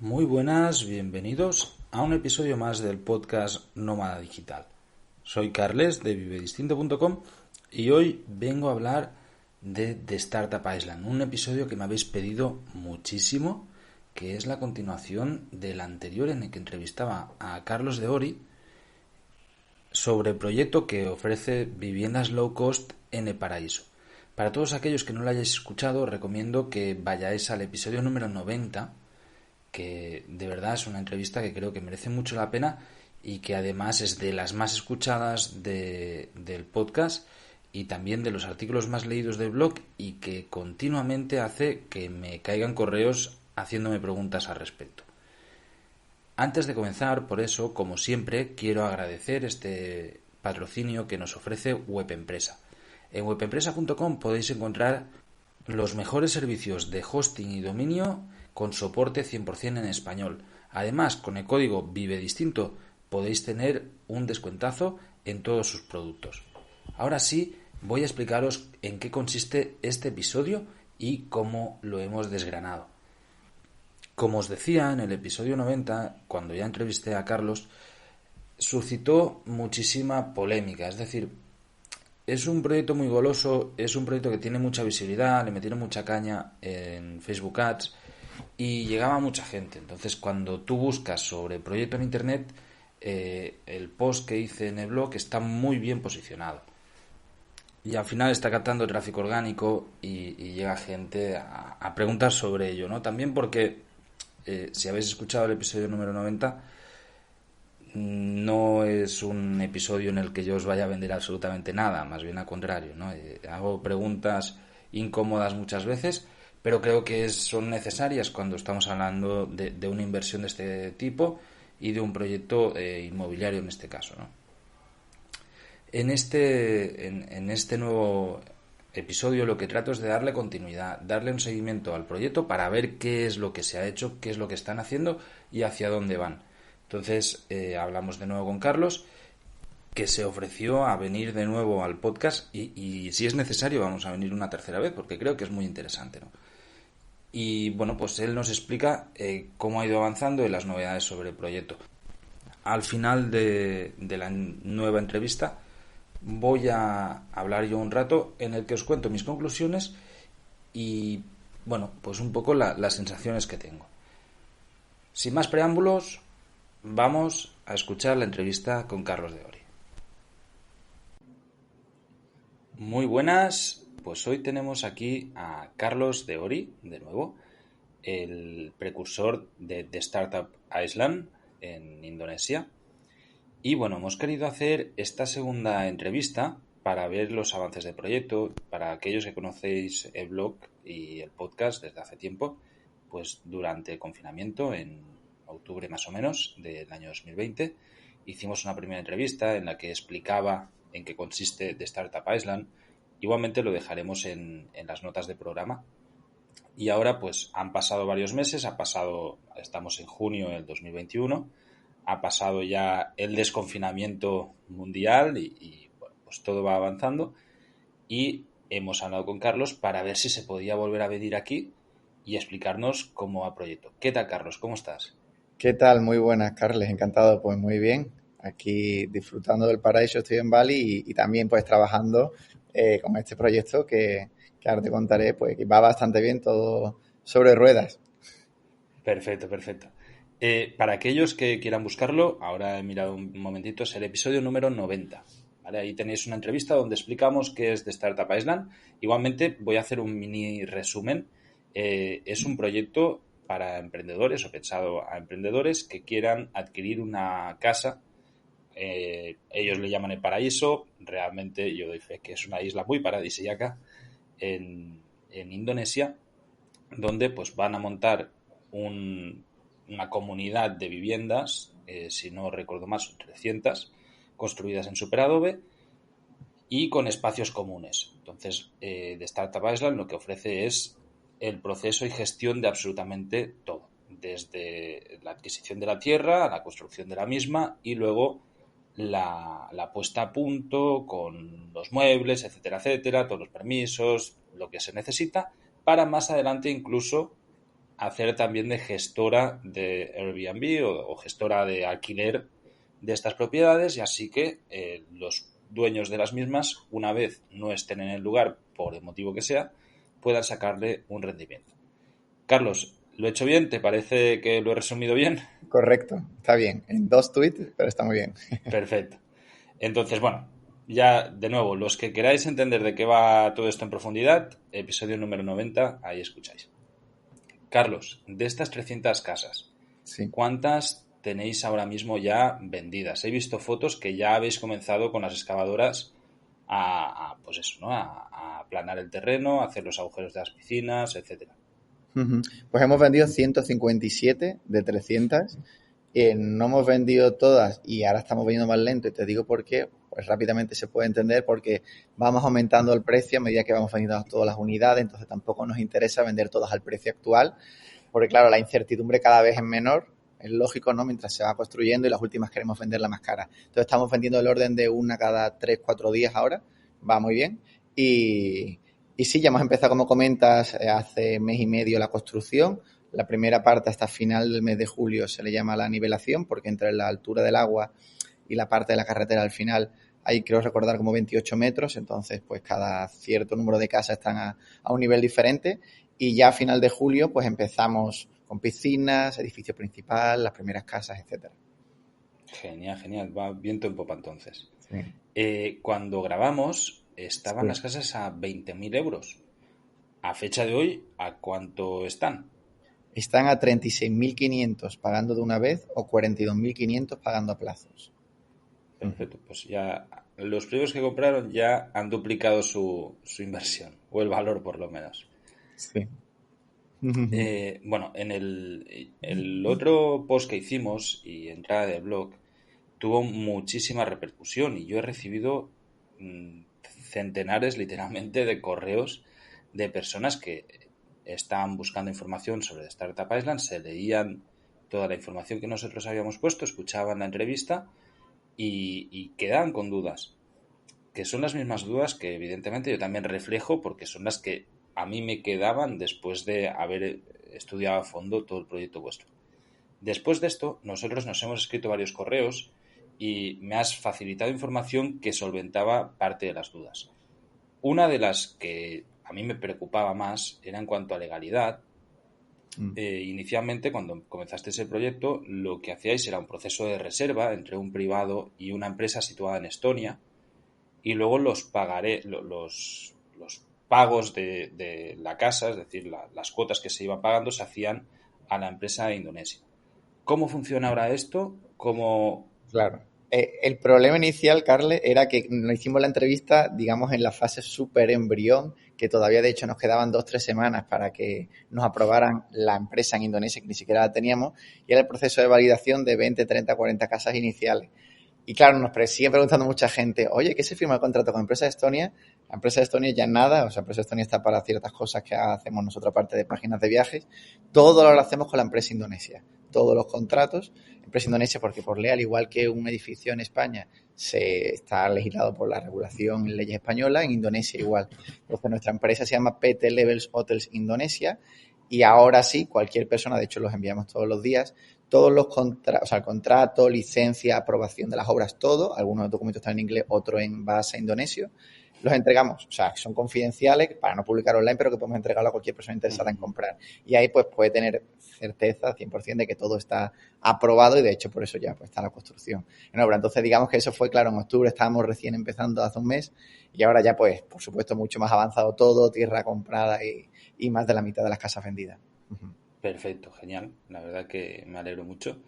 Muy buenas, bienvenidos a un episodio más del podcast Nómada Digital. Soy Carles de vivedistinto.com y hoy vengo a hablar de The Startup Island, un episodio que me habéis pedido muchísimo, que es la continuación del anterior en el que entrevistaba a Carlos de Ori sobre el proyecto que ofrece viviendas low cost en el paraíso. Para todos aquellos que no lo hayáis escuchado, os recomiendo que vayáis al episodio número 90, que de verdad es una entrevista que creo que merece mucho la pena y que además es de las más escuchadas del podcast y también de los artículos más leídos del blog, y que continuamente hace que me caigan correos haciéndome preguntas al respecto. Antes de comenzar, por eso, como siempre, quiero agradecer este patrocinio que nos ofrece WebEmpresa. En webempresa.com podéis encontrar los mejores servicios de hosting y dominio con soporte 100% en español. Además, con el código VIVEDISTINTO podéis tener un descuentazo en todos sus productos. Ahora sí, voy a explicaros en qué consiste este episodio y cómo lo hemos desgranado. Como os decía en el episodio 90, cuando ya entrevisté a Carlos, suscitó muchísima polémica. Es decir, es un proyecto muy goloso, es un proyecto que tiene mucha visibilidad, le metieron mucha caña en Facebook Ads y llegaba a mucha gente. Entonces, cuando tú buscas sobre el proyecto en Internet, el post que hice en el blog está muy bien posicionado. Y al final está captando tráfico orgánico y llega gente a preguntar sobre ello, ¿no? También porque, si habéis escuchado el episodio número 90, no es un episodio en el que yo os vaya a vender absolutamente nada, más bien al contrario, ¿no? Hago preguntas incómodas muchas veces, pero creo que son necesarias cuando estamos hablando de una inversión de este tipo y de un proyecto inmobiliario en este caso, ¿no? En este nuevo episodio lo que trato es de darle continuidad, darle un seguimiento al proyecto para ver qué es lo que se ha hecho, qué es lo que están haciendo y hacia dónde van. Entonces, hablamos de nuevo con Carlos, que se ofreció a venir de nuevo al podcast y si es necesario vamos a venir una tercera vez porque creo que es muy interesante, ¿no? Y bueno, pues él nos explica cómo ha ido avanzando y las novedades sobre el proyecto. Al final de la nueva entrevista voy a hablar yo un rato en el que os cuento mis conclusiones y, bueno, pues un poco las sensaciones que tengo. Sin más preámbulos, vamos a escuchar la entrevista con Carlos de Ori. Muy buenas, pues hoy tenemos aquí a Carlos de Ori, de nuevo, el precursor de Startup Island en Indonesia. Y bueno, hemos querido hacer esta segunda entrevista para ver los avances del proyecto. Para aquellos que conocéis el blog y el podcast desde hace tiempo, pues durante el confinamiento, en octubre más o menos del año 2020, hicimos una primera entrevista en la que explicaba en qué consiste The Startup Island. Igualmente lo dejaremos en las notas del programa. Y ahora pues han pasado varios meses, estamos en junio del 2021, ha pasado ya el desconfinamiento mundial y bueno, pues todo va avanzando y hemos hablado con Carlos para ver si se podía volver a venir aquí y explicarnos cómo va el proyecto. ¿Qué tal, Carlos? ¿Cómo estás? ¿Qué tal? Muy buenas, Carles. Encantado. Pues muy bien. Aquí disfrutando del paraíso, estoy en Bali y también pues trabajando con este proyecto que ahora te contaré, pues que va bastante bien, todo sobre ruedas. Perfecto, perfecto. Para aquellos que quieran buscarlo, ahora he mirado un momentito, es el episodio número 90. ¿Vale? Ahí tenéis una entrevista donde explicamos qué es de Startup Island. Igualmente voy a hacer un mini resumen. Es un proyecto para emprendedores o pensado a emprendedores que quieran adquirir una casa. Ellos le llaman el paraíso. Realmente yo doy fe que es una isla muy paradisíaca en Indonesia, donde pues van a montar una comunidad de viviendas, si no recuerdo mal, son 300, construidas en superadobe y con espacios comunes. Entonces, de Startup Island lo que ofrece es el proceso y gestión de absolutamente todo, desde la adquisición de la tierra a la construcción de la misma y luego la puesta a punto con los muebles, etcétera, etcétera, todos los permisos, lo que se necesita, para más adelante incluso hacer también de gestora de Airbnb o gestora de alquiler de estas propiedades, y así que los dueños de las mismas, una vez no estén en el lugar por el motivo que sea, puedan sacarle un rendimiento. Carlos, ¿lo he hecho bien? ¿Te parece que lo he resumido bien? Correcto, está bien. En 2 tweets, pero está muy bien. Perfecto. Entonces, bueno, ya de nuevo, los que queráis entender de qué va todo esto en profundidad, episodio número 90, ahí escucháis. Carlos, de estas 300 casas, Sí. ¿cuántas tenéis ahora mismo ya vendidas? He visto fotos que ya habéis comenzado con las excavadoras pues eso, ¿no? A aplanar el terreno, a hacer los agujeros de las piscinas, etcétera. Pues hemos vendido 157 de 300. No hemos vendido todas y ahora estamos vendiendo más lento, y te digo por qué. Pues rápidamente se puede entender porque vamos aumentando el precio a medida que vamos vendiendo todas las unidades, entonces tampoco nos interesa vender todas al precio actual, porque claro, la incertidumbre cada vez es menor, es lógico, ¿no? Mientras se va construyendo y las últimas queremos venderla más cara. Entonces estamos vendiendo el orden de una cada 3-4 días ahora, va muy bien. Y sí, ya hemos empezado, como comentas, hace mes y medio la construcción. La primera parte hasta final del mes de julio se le llama la nivelación, porque entre la altura del agua y la parte de la carretera al final hay, creo recordar, como 28 metros, entonces pues cada cierto número de casas están a un nivel diferente, y ya a final de julio pues empezamos con piscinas, edificio principal, las primeras casas, etcétera. Genial, genial. Va viento en popa entonces. Sí, Cuando grabamos, estaban sí. las casas a 20.000 euros. A fecha de hoy, ¿a cuánto están? Están a 36.500 pagando de una vez o 42.500 pagando a plazos. Perfecto, pues ya los primeros que compraron ya han duplicado su inversión, o el valor por lo menos. Sí. Bueno, en el otro post que hicimos y entrada de blog tuvo muchísima repercusión, y yo he recibido centenares literalmente de correos de personas que estaban buscando información sobre Startup Island, se leían toda la información que nosotros habíamos puesto, escuchaban la entrevista y quedaban con dudas, que son las mismas dudas que evidentemente yo también reflejo, porque son las que a mí me quedaban después de haber estudiado a fondo todo el proyecto vuestro. Después de esto, nosotros nos hemos escrito varios correos y me has facilitado información que solventaba parte de las dudas. Una de las que a mí me preocupaba más era en cuanto a legalidad. Inicialmente, cuando comenzaste ese proyecto, lo que hacíais era un proceso de reserva entre un privado y una empresa situada en Estonia, y luego los pagos de la casa, es decir, las cuotas que se iban pagando, se hacían a la empresa de Indonesia. ¿Cómo funciona ahora esto? ¿Cómo? Claro. El problema inicial, Carles, era que nos hicimos la entrevista, digamos, en la fase súper embrión, que todavía de hecho nos quedaban 2-3 semanas para que nos aprobaran la empresa en Indonesia, que ni siquiera la teníamos, y era el proceso de validación de 20, 30, 40 casas iniciales. Y claro, nos sigue preguntando mucha gente, oye, ¿qué se firma el contrato con Empresa de Estonia? La Empresa de Estonia ya nada, o sea, Empresa de Estonia está para ciertas cosas que hacemos nosotros, aparte de páginas de viajes. Todo lo hacemos con la empresa indonesia. Todos los contratos, empresa indonesia, porque por ley, al igual que un edificio en España, se está legislado por la regulación en leyes españolas, en Indonesia igual. Entonces, nuestra empresa se llama PT Levels Hotels Indonesia, y ahora sí, cualquier persona, de hecho los enviamos todos los días, todos los contratos, o sea, el contrato, licencia, aprobación de las obras, todo, algunos documentos están en inglés, otros en base indonesio, los entregamos, o sea, son confidenciales para no publicar online, pero que podemos entregarlo a cualquier persona interesada en comprar. Y ahí pues puede tener certeza 100% de que todo está aprobado, y de hecho por eso ya pues está la construcción en obra. Entonces digamos que eso fue, claro, en octubre estábamos recién empezando hace un mes, y ahora ya pues por supuesto mucho más avanzado todo, tierra comprada y más de la mitad de las casas vendidas. Perfecto, genial. La verdad que me alegro mucho.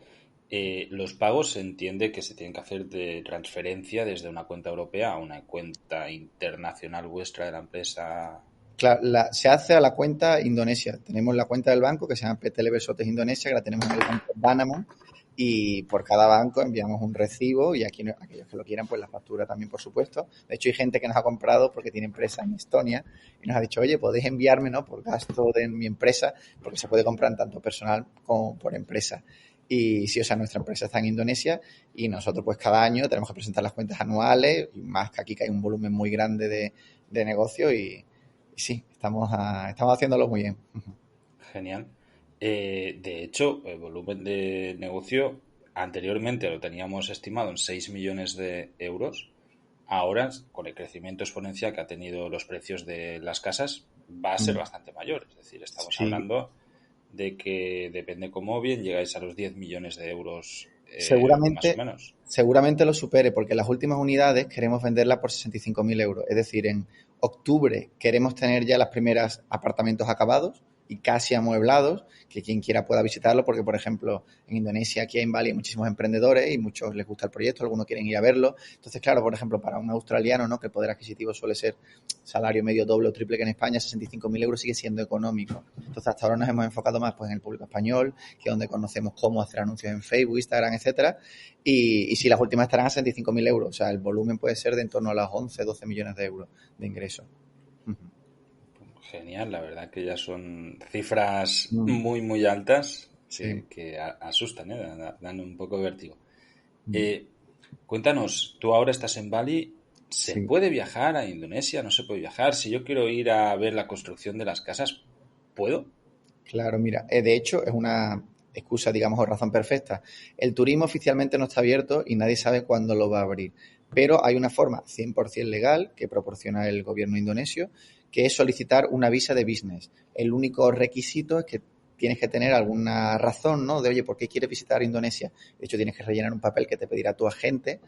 Los pagos se entiende que se tienen que hacer de transferencia desde una cuenta europea a una cuenta internacional vuestra de la empresa. Claro, se hace a la cuenta Indonesia. Tenemos la cuenta del banco que se llama PT Levesotes Indonesia, que la tenemos en el banco Danamon, y por cada banco enviamos un recibo, y aquí aquellos que lo quieran pues la factura también, por supuesto. De hecho hay gente que nos ha comprado porque tiene empresa en Estonia y nos ha dicho, oye, podéis enviarme, ¿no?, por gasto de mi empresa, porque se puede comprar tanto personal como por empresa. Y sí, o sea, nuestra empresa está en Indonesia y nosotros pues cada año tenemos que presentar las cuentas anuales, y más que aquí que hay un volumen muy grande de negocio, y sí, estamos haciéndolo muy bien. Genial. De hecho, el volumen de negocio anteriormente lo teníamos estimado en 6 millones de euros. Ahora, con el crecimiento exponencial que ha tenido los precios de las casas, va a ser Mm. bastante mayor. Es decir, estamos Sí, hablando de que, depende cómo bien, llegáis a los 10 millones de euros, más o seguramente, menos. seguramente lo supere, porque las últimas unidades queremos venderlas por 65.000 euros. Es decir, en octubre queremos tener ya las primeras apartamentos acabados y casi amueblados, que quien quiera pueda visitarlo, porque, por ejemplo, en Indonesia, aquí en Bali, hay muchísimos emprendedores y muchos les gusta el proyecto, algunos quieren ir a verlo. Entonces, claro, por ejemplo, para un australiano, ¿no?, que el poder adquisitivo suele ser salario medio, doble o triple que en España, 65.000 euros sigue siendo económico. Entonces, hasta ahora nos hemos enfocado más pues, en el público español, que es donde conocemos cómo hacer anuncios en Facebook, Instagram, etcétera. Y si las últimas estarán a 65.000 euros, o sea, el volumen puede ser de en torno a los 11, 12 millones de euros de ingresos. Genial, la verdad que ya son cifras Mm, muy, muy altas sí. que asustan, dan un poco de vértigo. Mm, Eh, Cuéntanos, tú ahora estás en Bali, ¿se sí. puede viajar a Indonesia? ¿No se puede viajar? Si yo quiero ir a ver la construcción de las casas, ¿puedo? Claro, mira, de hecho es una excusa, digamos, o razón perfecta. El turismo oficialmente no está abierto y nadie sabe cuándo lo va a abrir, pero hay una forma 100% legal que proporciona el gobierno indonesio, que es solicitar una visa de business. El único requisito es que tienes que tener alguna razón, ¿no? De, oye, ¿por qué quieres visitar Indonesia? De hecho, tienes que rellenar un papel que te pedirá tu agente,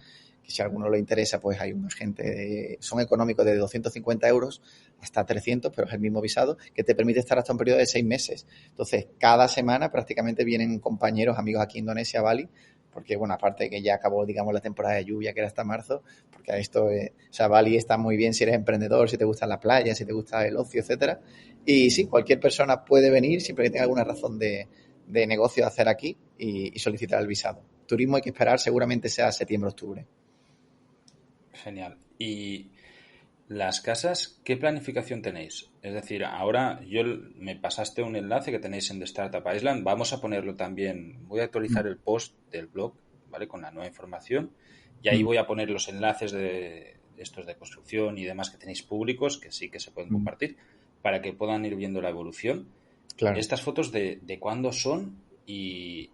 que si a alguno le interesa, pues hay un agente, son económicos de 250 euros hasta 300, pero es el mismo visado, que te permite estar hasta un periodo de 6 meses. Entonces, cada semana prácticamente vienen compañeros, amigos aquí en Indonesia, Bali, porque, bueno, aparte de que ya acabó, digamos, la temporada de lluvia, que era hasta marzo, porque esto, o sea, Bali está muy bien si eres emprendedor, si te gusta la playa, si te gusta el ocio, etcétera. Y sí, cualquier persona puede venir siempre que tenga alguna razón de negocio a hacer aquí y solicitar el visado. Turismo hay que esperar, seguramente sea septiembre-octubre. Genial. ¿Y las casas, qué planificación tenéis? Es decir, ahora me pasaste un enlace que tenéis en The Startup Island. Vamos a ponerlo también. Voy a actualizar el post del blog, ¿vale? Con la nueva información. Y ahí Mm, voy a poner los enlaces de estos de construcción y demás que tenéis públicos, que sí que se pueden mm, compartir, para que puedan ir viendo la evolución. claro. Estas fotos de cuándo son y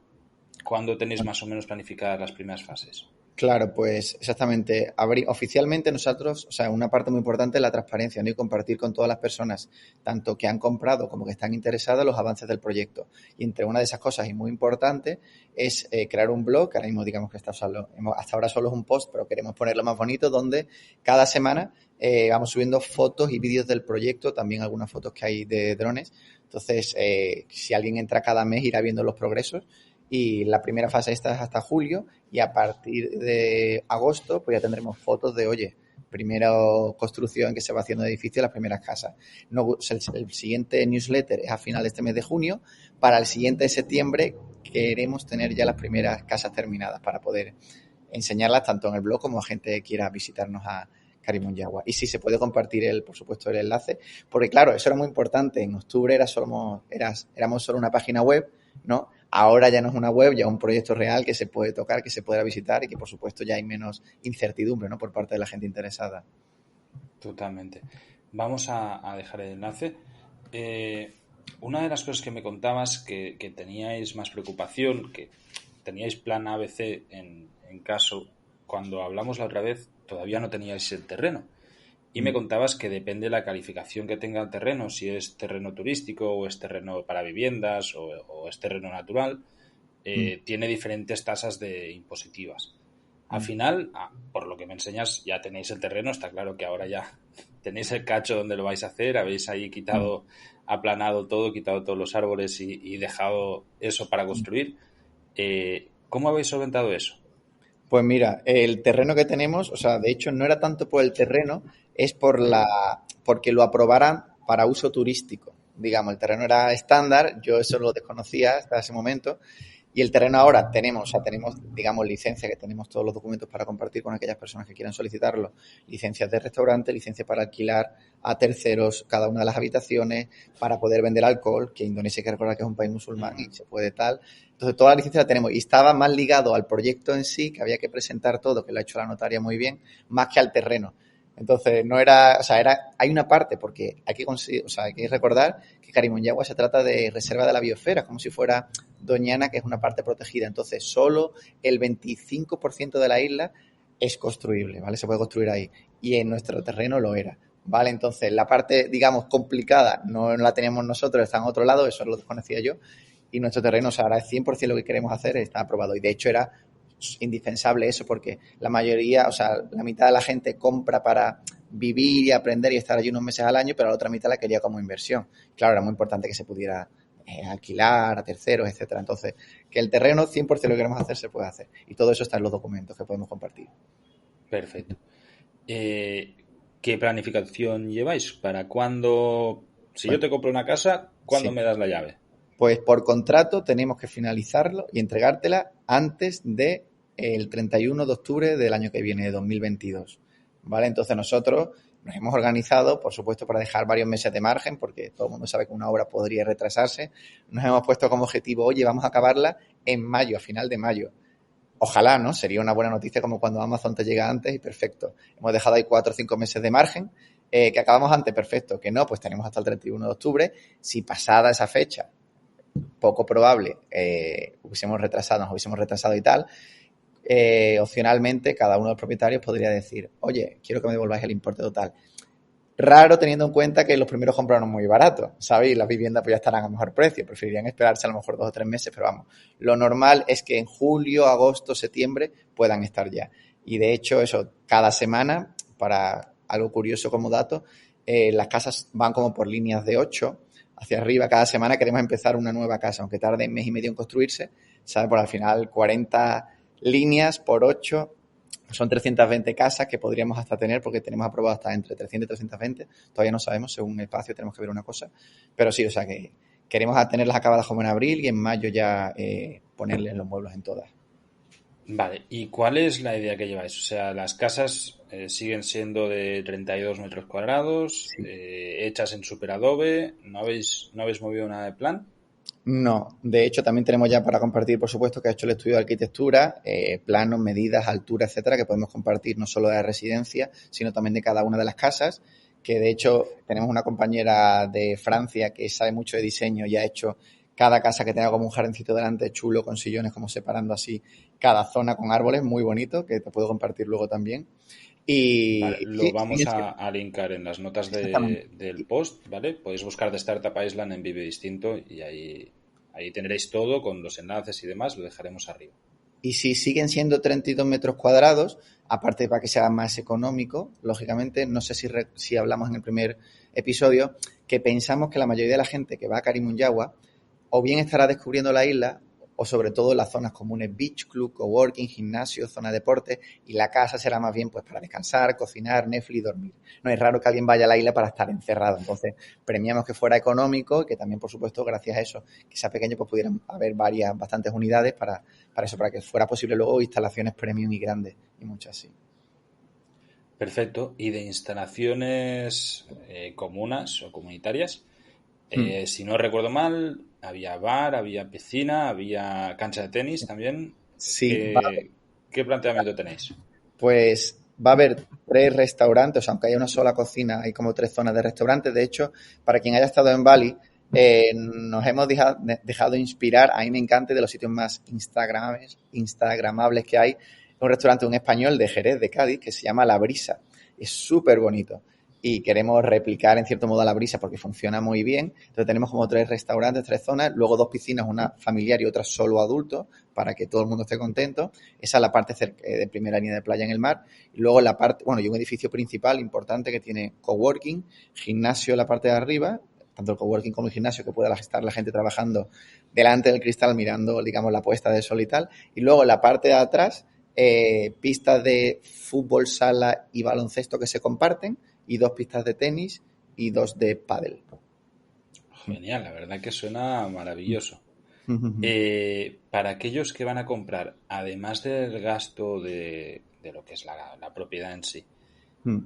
cuándo tenéis más o menos planificadas las primeras fases. Claro, pues exactamente. Oficialmente nosotros, o sea, una parte muy importante es la transparencia, ¿no? Y compartir con todas las personas, tanto que han comprado como que están interesadas, los avances del proyecto. Y entre una de esas cosas, y muy importante, es crear un blog, que ahora mismo digamos que hasta ahora solo es un post, pero queremos ponerlo más bonito, donde cada semana vamos subiendo fotos y vídeos del proyecto, también algunas fotos que hay de drones. Entonces, si alguien entra cada mes, irá viendo los progresos y la primera fase esta es hasta julio y a partir de agosto pues ya tendremos fotos de, oye, primera construcción que se va haciendo de edificio, las primeras casas. No, el siguiente newsletter es a final de este mes de junio. Para el siguiente de septiembre queremos tener ya las primeras casas terminadas para poder enseñarlas tanto en el blog como a gente que quiera visitarnos a Karimunjawa. Y sí, se puede compartir, por supuesto, el enlace, porque claro, eso era muy importante. En octubre éramos solo una página web, ¿no? Ahora ya no es una web, ya es un proyecto real que se puede tocar, que se pueda visitar y que, por supuesto, ya hay menos incertidumbre, ¿no?, por parte de la gente interesada. Totalmente. Vamos a dejar el enlace. Eh, una de las cosas que me contabas que teníais más preocupación, que teníais plan ABC en caso, cuando hablamos la otra vez, todavía no teníais el terreno. Y me Mm, contabas que depende de la calificación que tenga el terreno, si es terreno turístico o es terreno para viviendas o es terreno natural, mm, tiene diferentes tasas de impositivas. Al mm, final, por lo que me enseñas, ya tenéis el terreno, está claro que ahora ya tenéis el cacho donde lo vais a hacer, habéis ahí mm, aplanado todo, quitado todos los árboles y dejado eso para mm. construir. ¿Cómo habéis solventado eso? Pues mira, el terreno que tenemos, o sea, de hecho no era tanto por el terreno, es porque lo aprobaran para uso turístico. Digamos, el terreno era estándar, yo eso lo desconocía hasta ese momento, y el terreno ahora tenemos, o sea, tenemos, digamos, licencia, que tenemos todos los documentos para compartir con aquellas personas que quieran solicitarlo, licencias de restaurante, licencia para alquilar a terceros cada una de las habitaciones, para poder vender alcohol, que Indonesia hay que recordar que es un país musulmán y Ujú. se puede tal. Entonces, toda la licencia la tenemos y estaba más ligado al proyecto en sí, que había que presentar todo, que lo ha hecho la notaria muy bien, más que al terreno. Entonces, no era, o sea, hay una parte, porque hay que recordar que Karimunjawa se trata de reserva de la biosfera, como si fuera Doñana, que es una parte protegida. Entonces, solo el 25% de la isla es construible, ¿vale? Se puede construir ahí. Y en nuestro terreno lo era, ¿vale? Entonces, la parte, digamos, complicada no la tenemos nosotros, está en otro lado, eso lo desconocía yo. Y nuestro terreno, o sea, ahora es 100% lo que queremos hacer, está aprobado. Y de hecho era indispensable eso, porque la mayoría, o sea, la mitad de la gente compra para vivir y aprender y estar allí unos meses al año, pero la otra mitad la quería como inversión. Claro, era muy importante que se pudiera alquilar a terceros, etcétera. Entonces, que el terreno 100% lo que queremos hacer se puede hacer. Y todo eso está en los documentos que podemos compartir. Perfecto. ¿Qué planificación lleváis? ¿Para cuándo? Si yo Bueno, te compro una casa, ¿cuándo sí. me das la llave? Pues por contrato tenemos que finalizarlo y entregártela antes de el 31 de octubre del año que viene, de 2022. ¿Vale? Entonces nosotros nos hemos organizado, por supuesto, para dejar varios meses de margen, porque todo el mundo sabe que una obra podría retrasarse. Nos hemos puesto como objetivo, oye, vamos a acabarla en mayo, a final de mayo. Ojalá, ¿no? Sería una buena noticia como cuando Amazon te llega antes y perfecto. Hemos dejado ahí 4 o 5 meses de margen. Que acabamos antes, perfecto. Que no, pues tenemos hasta el 31 de octubre. Si pasada esa fecha poco probable nos hubiésemos retrasado y tal, opcionalmente cada uno de los propietarios podría decir, oye, quiero que me devolváis el importe total. Raro teniendo en cuenta que los primeros compraron muy barato, ¿sabéis? Las viviendas pues ya estarán a mejor precio, preferirían esperarse a lo mejor 2 o 3 meses, pero vamos, lo normal es que en julio, agosto, septiembre puedan estar ya. Y de hecho, eso, cada semana, para algo curioso como dato, las casas van como por líneas de 8 hacia arriba. Cada semana queremos empezar una nueva casa, aunque tarde un mes y medio en construirse, ¿sabes? Por al final 40 líneas por 8 son 320 casas que podríamos hasta tener porque tenemos aprobado hasta entre 300 y 320. Todavía no sabemos, según el espacio tenemos que ver una cosa. Pero sí, o sea que queremos tenerlas acabadas como en abril y en mayo ya ponerles los muebles en todas. Vale, ¿y cuál es la idea que lleváis? O sea, las casas siguen siendo de 32 metros cuadrados, Sí. hechas en superadobe, ¿no habéis movido nada de plan? No, de hecho también tenemos ya para compartir, por supuesto, que ha hecho el estudio de arquitectura, planos, medidas, altura, etcétera, que podemos compartir no solo de la residencia, sino también de cada una de las casas, que de hecho tenemos una compañera de Francia que sabe mucho de diseño y ha hecho cada casa que tenga como un jardincito delante chulo con sillones como separando así cada zona con árboles, muy bonito, que te puedo compartir luego también. Vale, Y lo sí, vamos sí, sí, a linkar en las notas exactamente. del post, ¿vale? Podéis buscar de Startup Island en Vive Distinto y ahí tendréis todo con los enlaces y demás, lo dejaremos arriba. Y si siguen siendo 32 metros cuadrados, aparte para que sea más económico, lógicamente, no sé si hablamos en el primer episodio, que pensamos que la mayoría de la gente que va a Karimunjawa o bien estará descubriendo la isla o sobre todo las zonas comunes, beach club, coworking, gimnasio, zona de deporte, y la casa será más bien pues para descansar, cocinar, Netflix y dormir. No es raro que alguien vaya a la isla para estar encerrado, entonces premiamos que fuera económico y que también, por supuesto, gracias a eso, que sea pequeño, pues pudieran haber bastantes unidades para eso, para que fuera posible luego instalaciones premium y grandes y muchas así. Perfecto. Y de instalaciones comunas o comunitarias, Hmm. si no recuerdo mal, había bar, había piscina, había cancha de tenis también. Sí, ¿Qué planteamiento tenéis? pues va a haber 3 restaurantes, aunque haya una sola cocina, hay como 3 zonas de restaurantes. De hecho, para quien haya estado en Bali, nos hemos dejado inspirar, a mí me encanta, de los sitios más instagramables que hay, un restaurante, un español de Jerez, de Cádiz, que se llama La Brisa. Es súper bonito. Y queremos replicar en cierto modo a La Brisa porque funciona muy bien. Entonces tenemos como 3 restaurantes, 3 zonas, luego 2 piscinas, una familiar y otra solo adultos, para que todo el mundo esté contento. Esa es la parte de primera línea de playa en el mar. Y luego la parte, bueno, y un edificio principal importante que tiene coworking, gimnasio en la parte de arriba, tanto el coworking como el gimnasio, que pueda estar la gente trabajando delante del cristal mirando, digamos, la puesta de sol y tal. Y luego la parte de atrás, pistas de fútbol, sala y baloncesto que se comparten, y 2 pistas de tenis y 2 de pádel. Genial, la verdad que suena maravilloso. Para aquellos que van a comprar, además del gasto de lo que es la propiedad en sí,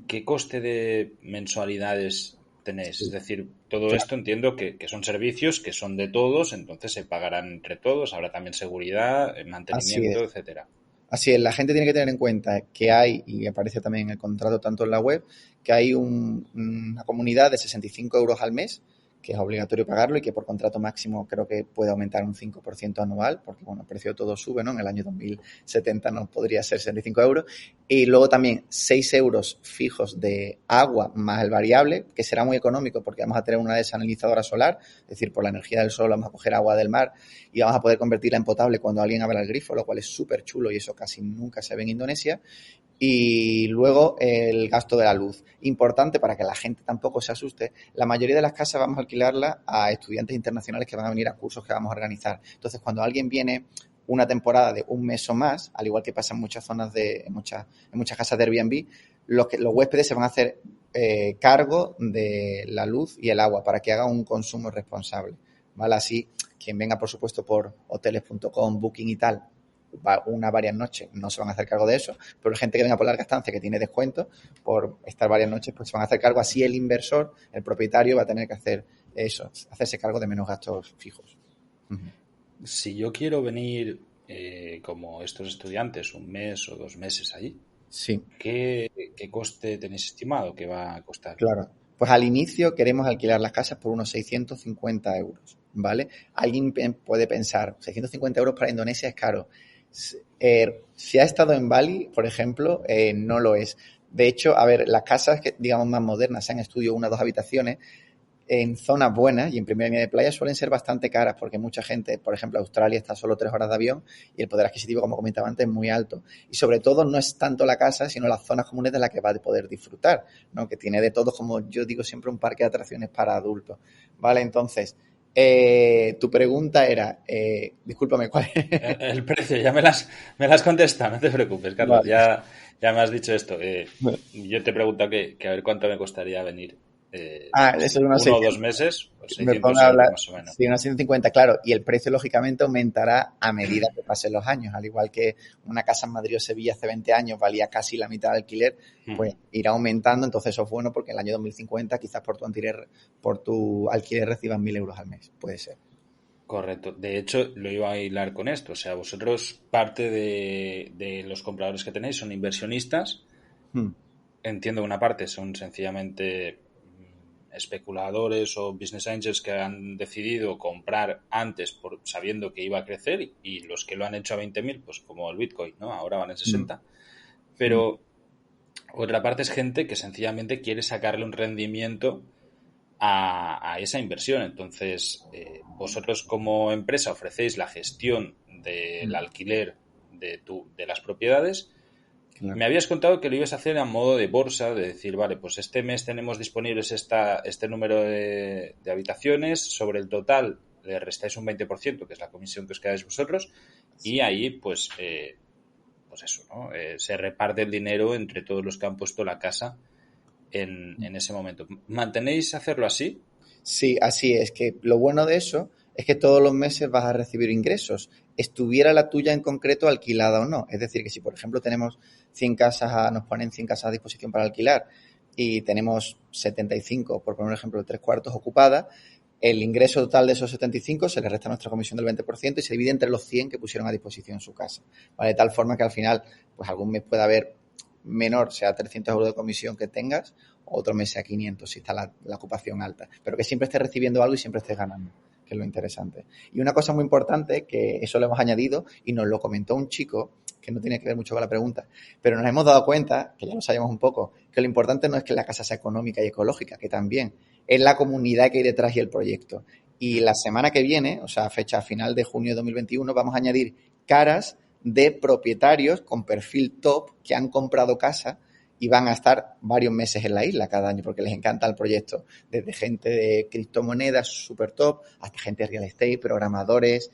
¿qué coste de mensualidades tenéis? Es Sí, decir, todo claro. esto entiendo que son servicios que son de todos, entonces se pagarán entre todos, habrá también seguridad, Así mantenimiento, es. etcétera. Así es, la gente tiene que tener en cuenta que hay, y aparece también en el contrato tanto en la web, que hay una comunidad de 65 euros al mes, que es obligatorio pagarlo y que por contrato máximo creo que puede aumentar un 5% anual, porque bueno, el precio de todo sube, ¿no? En el año 2070 no podría ser 65 euros. Y luego también 6 euros fijos de agua más el variable, que será muy económico porque vamos a tener una desalinizadora solar, es decir, por la energía del sol vamos a coger agua del mar y vamos a poder convertirla en potable cuando alguien abra el grifo, lo cual es súper chulo y eso casi nunca se ve en Indonesia. Y luego el gasto de la luz. Importante para que la gente tampoco se asuste, la mayoría de las casas vamos a alquilarlas a estudiantes internacionales que van a venir a cursos que vamos a organizar. Entonces, cuando alguien viene una temporada de un mes o más, al igual que pasa en muchas zonas en muchas casas de Airbnb, los huéspedes se van a hacer cargo de la luz y el agua para que hagan un consumo responsable, ¿vale? Así, quien venga, por supuesto, por hoteles.com, Booking y tal, varias noches no se van a hacer cargo de eso, pero la gente que venga por larga estancia que tiene descuento por estar varias noches pues se van a hacer cargo, así el inversor, el propietario va a tener que hacer eso, hacerse cargo de menos gastos fijos. Si yo quiero venir como estos estudiantes un mes o 2 meses allí, Sí, ¿qué coste tenéis estimado que va a costar? claro. Pues al inicio queremos alquilar las casas por unos 650 euros, ¿vale? Alguien puede pensar, 650 euros para Indonesia es caro. Si ha estado en Bali, por ejemplo, no lo es. De hecho, a ver, las casas que digamos más modernas, sean estudio, 1 o 2 habitaciones, en zonas buenas y en primera línea de playa suelen ser bastante caras porque mucha gente, por ejemplo, Australia está a solo 3 horas de avión y el poder adquisitivo, como comentaba antes, es muy alto. Y sobre todo no es tanto la casa, sino las zonas comunes de las que va a poder disfrutar, ¿no? Que tiene de todo, como yo digo siempre, un parque de atracciones para adultos, ¿vale? Entonces, tu pregunta era, discúlpame, ¿cuál es? El precio, ya me las contestado, no te preocupes, Carlos. Vale. Ya me has dicho esto. Yo te he preguntado que a ver cuánto me costaría venir. Eso es Si unos 1 o 2 meses, pues me pongo 600 a euros hablar, más o menos. sí, unos 150, claro, y el precio lógicamente aumentará a medida que pasen los años, al igual que una casa en Madrid o Sevilla hace 20 años valía casi la mitad de alquiler, pues irá aumentando, entonces eso es bueno porque en el año 2050 quizás por tu alquiler recibas 1.000 euros al mes, puede ser. Correcto. De hecho, lo iba a hilar con esto. O sea, vosotros, parte de los compradores que tenéis son inversionistas. Hmm. Entiendo que una parte son sencillamente especuladores o business angels que han decidido comprar antes sabiendo que iba a crecer y los que lo han hecho a 20.000, pues como el Bitcoin, ¿no? Ahora van en Hmm. 60. Hmm. Pero otra parte es gente que sencillamente quiere sacarle un rendimiento a esa inversión. Entonces, vosotros como empresa ofrecéis la gestión del Hmm. alquiler de las propiedades. Claro. Me habías contado que lo ibas a hacer a modo de bolsa, de decir, vale, pues este mes tenemos disponibles este número de habitaciones, sobre el total le restáis un 20%, que es la comisión que os quedáis vosotros, y ahí, pues eso, ¿no? Se reparte el dinero entre todos los que han puesto la casa en ese momento. ¿Mantenéis hacerlo así? Sí, así es, que lo bueno de eso es que todos los meses vas a recibir ingresos, estuviera la tuya en concreto alquilada o no. Es decir, que si por ejemplo tenemos 100 casas, nos ponen 100 casas a disposición para alquilar y tenemos 75, por poner un ejemplo, de 3/4 ocupadas, el ingreso total de esos 75 se le resta nuestra comisión del 20% y se divide entre los 100 que pusieron a disposición su casa. ¿Vale? De tal forma que al final, pues algún mes puede haber menor, sea 300 euros de comisión que tengas, otro mes sea 500 si está la ocupación alta. Pero que siempre estés recibiendo algo y siempre estés ganando, que es lo interesante. Y una cosa muy importante, que eso lo hemos añadido y nos lo comentó un chico, que no tiene que ver mucho con la pregunta, pero nos hemos dado cuenta, que ya lo sabemos un poco, que lo importante no es que la casa sea económica y ecológica, que también, es la comunidad que hay detrás y el proyecto. Y la semana que viene, o sea, fecha final de junio de 2021, vamos a añadir caras de propietarios con perfil top que han comprado casa y van a estar varios meses en la isla cada año porque les encanta el proyecto. Desde gente de criptomonedas super top hasta gente de real estate, programadores,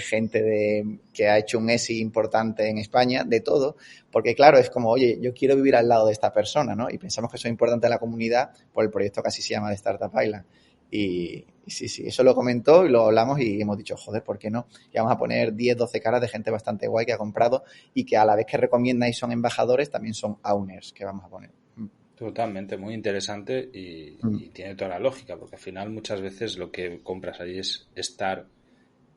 gente que ha hecho un ESI importante en España, de todo. Porque claro, es como, oye, yo quiero vivir al lado de esta persona, ¿no? Y pensamos que eso es importante en la comunidad por el proyecto que así se llama de Startup Island. Y sí, eso lo comentó y lo hablamos y hemos dicho, joder, ¿por qué no? Y vamos a poner 10, 12 caras de gente bastante guay que ha comprado y que a la vez que recomiendan y son embajadores, también son owners que vamos a poner. Totalmente, muy interesante Mm. y tiene toda la lógica, porque al final muchas veces lo que compras ahí es estar